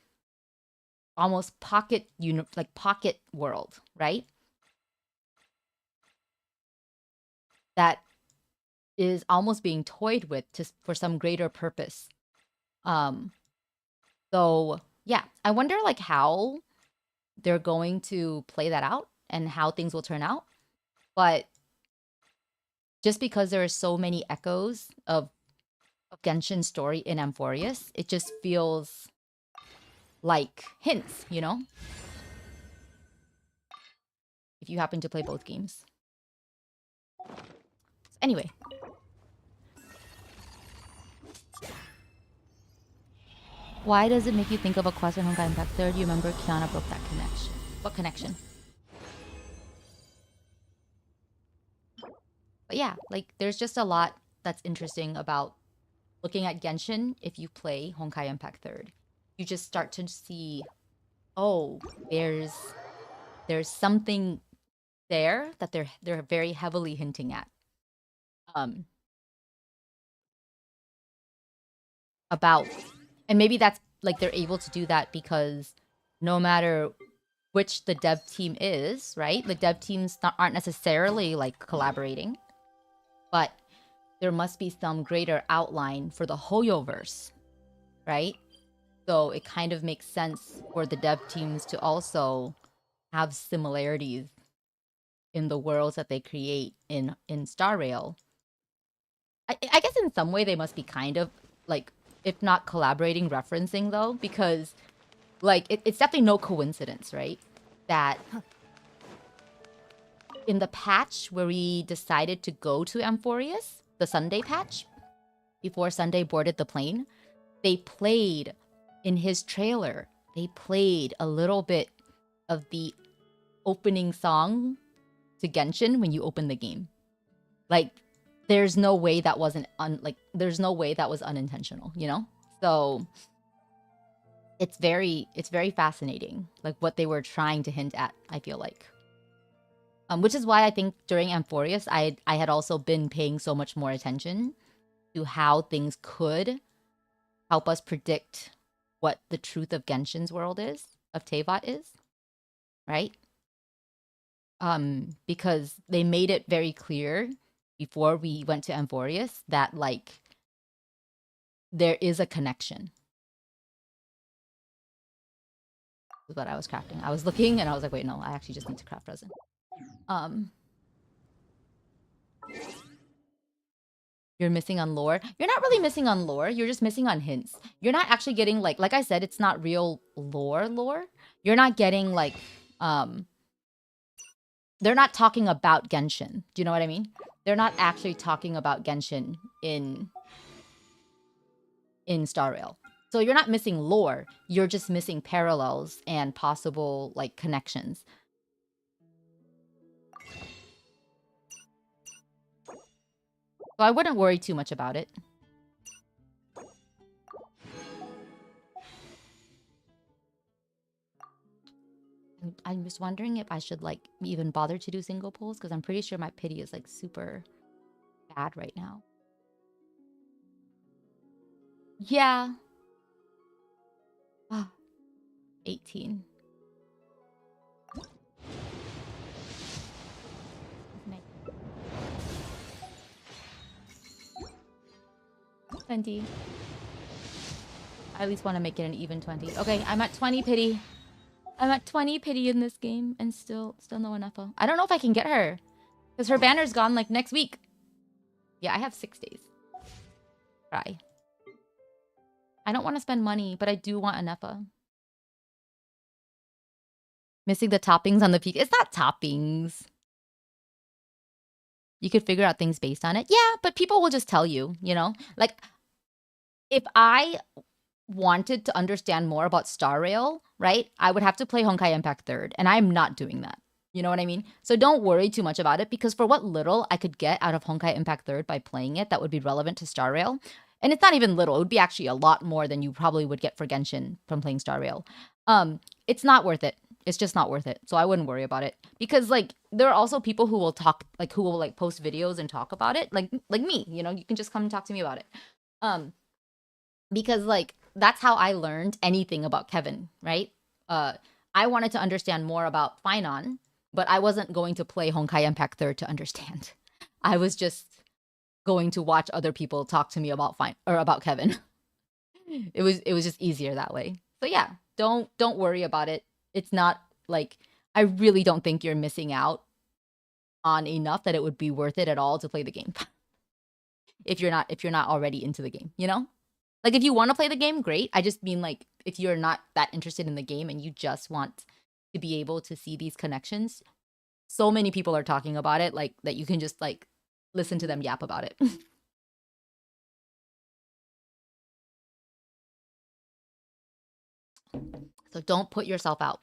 almost pocket world, right? That is almost being toyed with for some greater purpose. So yeah, I wonder like how they're going to play that out and how things will turn out. But just because there are so many echoes of Genshin's story in Amphorius, it just feels like hints, you know? If you happen to play both games. Anyway. Why does it make you think of a quest in Honkai Impact 3rd? You remember Kiana broke that connection. What connection? But yeah, like there's just a lot that's interesting about looking at Genshin if you play Honkai Impact Third. You just start to see, oh, there's something there that they're very heavily hinting at. About, and maybe that's like they're able to do that because no matter which the dev team is, right? The dev teams aren't necessarily like collaborating, but there must be some greater outline for the Hoyoverse, right? So it kind of makes sense for the dev teams to also have similarities in the worlds that they create in Star Rail. I guess in some way they must be kind of like, if not collaborating, referencing though, because like it's definitely no coincidence, right? That in the patch where we decided to go to Amphorius, the Sunday patch, before Sunday boarded the plane, they played in his trailer, they played a little bit of the opening song to Genshin when you open the game. Like, there's no way that wasn't there's no way that was unintentional, you know? So it's very fascinating, like what they were trying to hint at, I feel like. Which is why I think during Amphorius, I had also been paying so much more attention to how things could help us predict what the truth of Genshin's world is, of Teyvat is, right? Because they made it very clear before we went to Amphorius that like there is a connection. Is what I was crafting. I was looking and I was like, wait, no, I actually just need to craft resin. You're missing on lore. You're not really missing on lore. You're just missing on hints. You're not actually getting like I said, it's not real lore. You're not getting like, they're not talking about Genshin. Do you know what I mean? They're not actually talking about Genshin in Star Rail. So you're not missing lore. You're just missing parallels and possible like connections. So I wouldn't worry too much about it. I'm just wondering if I should like even bother to do single pulls because I'm pretty sure my pity is like super bad right now. Yeah. 18. 20. I at least want to make it an even 20. Okay, I'm at 20 pity. I'm at 20 pity in this game and still no Anefa. I don't know if I can get her because her banner's gone like next week. Yeah, I have 6 days. Try. I don't want to spend money, but I do want Anefa. Missing the toppings on the peak. It's not toppings. You could figure out things based on it. Yeah, but people will just tell you, you know? Like, if I wanted to understand more about Star Rail, right, I would have to play Honkai Impact 3rd, and I'm not doing that. You know what I mean? So don't worry too much about it, because for what little I could get out of Honkai Impact 3rd by playing it that would be relevant to Star Rail, and it's not even little, it would be actually a lot more than you probably would get for Genshin from playing Star Rail. It's not worth it. It's just not worth it. So I wouldn't worry about it. Because like there are also people who will talk, like who will like post videos and talk about it. Like me, you know, you can just come and talk to me about it. Because like that's how I learned anything about Kevin, right? I wanted to understand more about Finon, but I wasn't going to play Honkai Impact 3rd to understand. I was just going to watch other people talk to me about about Kevin. It was just easier that way. So yeah, don't worry about it. It's not like, I really don't think you're missing out on enough that it would be worth it at all to play the game. if you're not already into the game, you know? Like if you want to play the game, great. I just mean like if you're not that interested in the game and you just want to be able to see these connections, so many people are talking about it, like that you can just like listen to them yap about it. So don't put yourself out.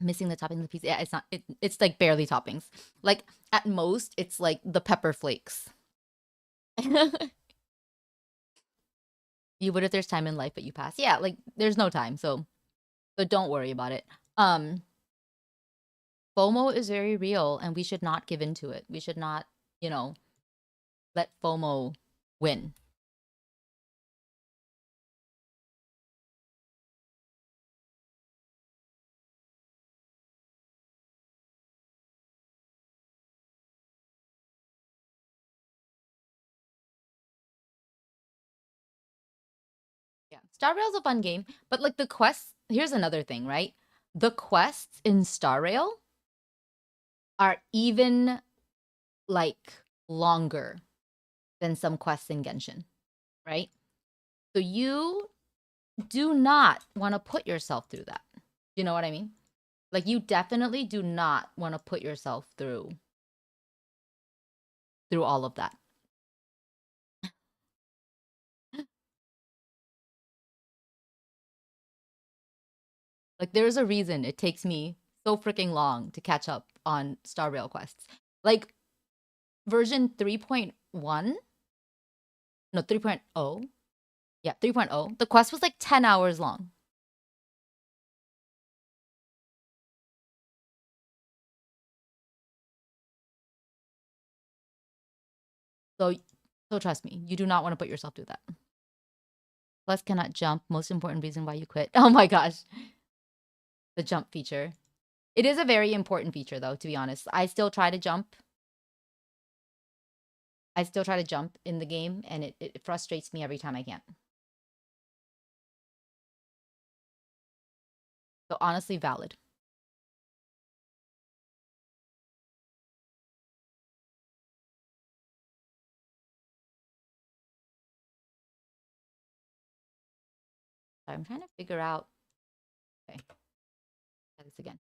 Missing the toppings of the pizza. Yeah, it's not. It's like barely toppings. Like at most, it's like the pepper flakes. You would if there's time in life, but you pass. Yeah, like there's no time, so don't worry about it. FOMO is very real, and we should not give into it. We should not, you know, let FOMO win. Yeah, Star Rail's a fun game, but like the quests. Here's another thing, right? The quests in Star Rail are even like longer than some quests in Genshin, right? So you do not want to put yourself through that. You know what I mean? Like you definitely do not want to put yourself through all of that. Like there's a reason it takes me so freaking long to catch up on Star Rail quests. Like version 3.1, no 3.0. Yeah, 3.0. The quest was like 10 hours long. So trust me, you do not want to put yourself through that. Plus cannot jump. Most important reason why you quit. Oh my gosh. The jump feature. It is a very important feature though, to be honest. I still try to jump. In the game, and it frustrates me every time I can't. So honestly, valid. I'm trying to figure out. Okay, try this again.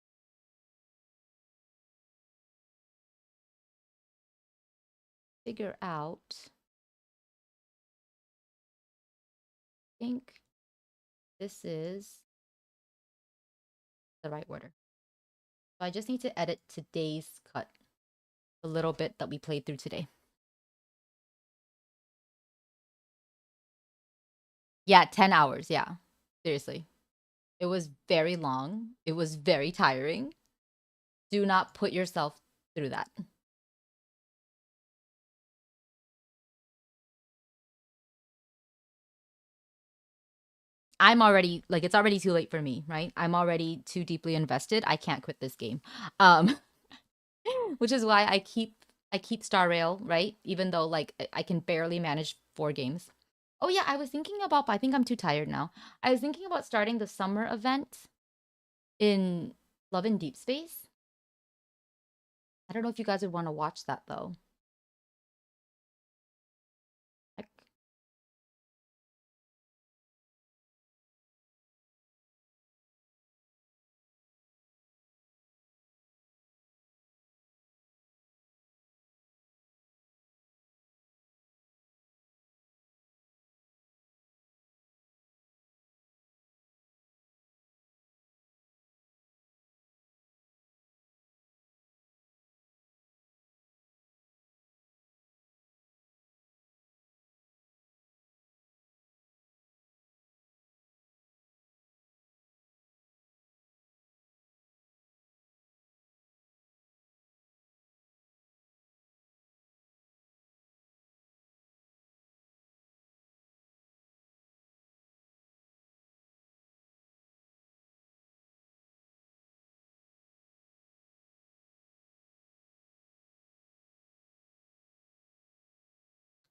Figure out. I think this is the right order. So I just need to edit today's cut, a little bit that we played through today. Yeah, 10 hours. Yeah, seriously. It was very long. It was very tiring. Do not put yourself through that. I'm already like it's already too late for me, right? I'm already too deeply invested. I can't quit this game. Which is why I keep Star Rail, right? Even though like I can barely manage 4 games. Oh yeah, I was thinking about, but I think I'm too tired now. I was thinking about starting the summer event in Love in Deep Space. I don't know if you guys would want to watch that though. Like,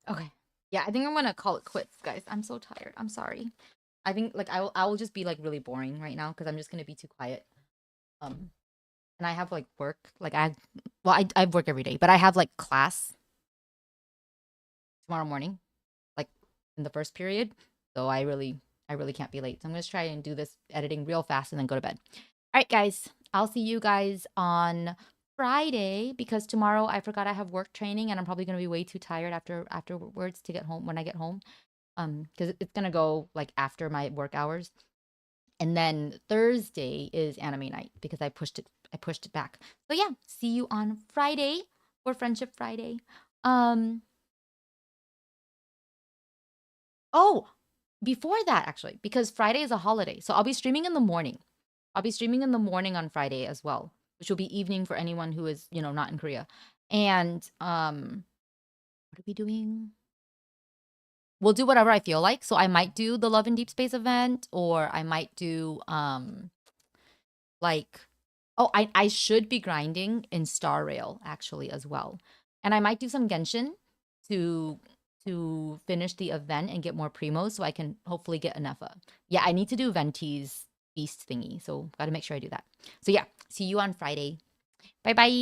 okay. Yeah, I think I'm gonna call it quits, guys. I'm so tired. I'm sorry. I think like I will just be like really boring right now because I'm just gonna be too quiet. Um, and I have like work. Like I have work every day, but I have like class tomorrow morning, like in the first period. So I really can't be late. So I'm gonna try and do this editing real fast and then go to bed. All right, guys. I'll see you guys on Friday because tomorrow I forgot I have work training and I'm probably gonna be way too tired afterwards to get home when I get home. Because it's gonna go like after my work hours. And then Thursday is anime night because I pushed it back. So yeah, see you on Friday for Friendship Friday. Oh, before that actually, because Friday is a holiday. So I'll be streaming in the morning. I'll be streaming in the morning on Friday as well, which will be evening for anyone who is, not in Korea. And what are we doing? We'll do whatever I feel like. So I might do the Love in Deep Space event, or I might do like, oh, I should be grinding in Star Rail actually as well. And I might do some Genshin to finish the event and get more primos so I can hopefully get enough. Yeah, I need to do Venti's beast thingy. So got to make sure I do that. So yeah, see you on Friday. Bye bye.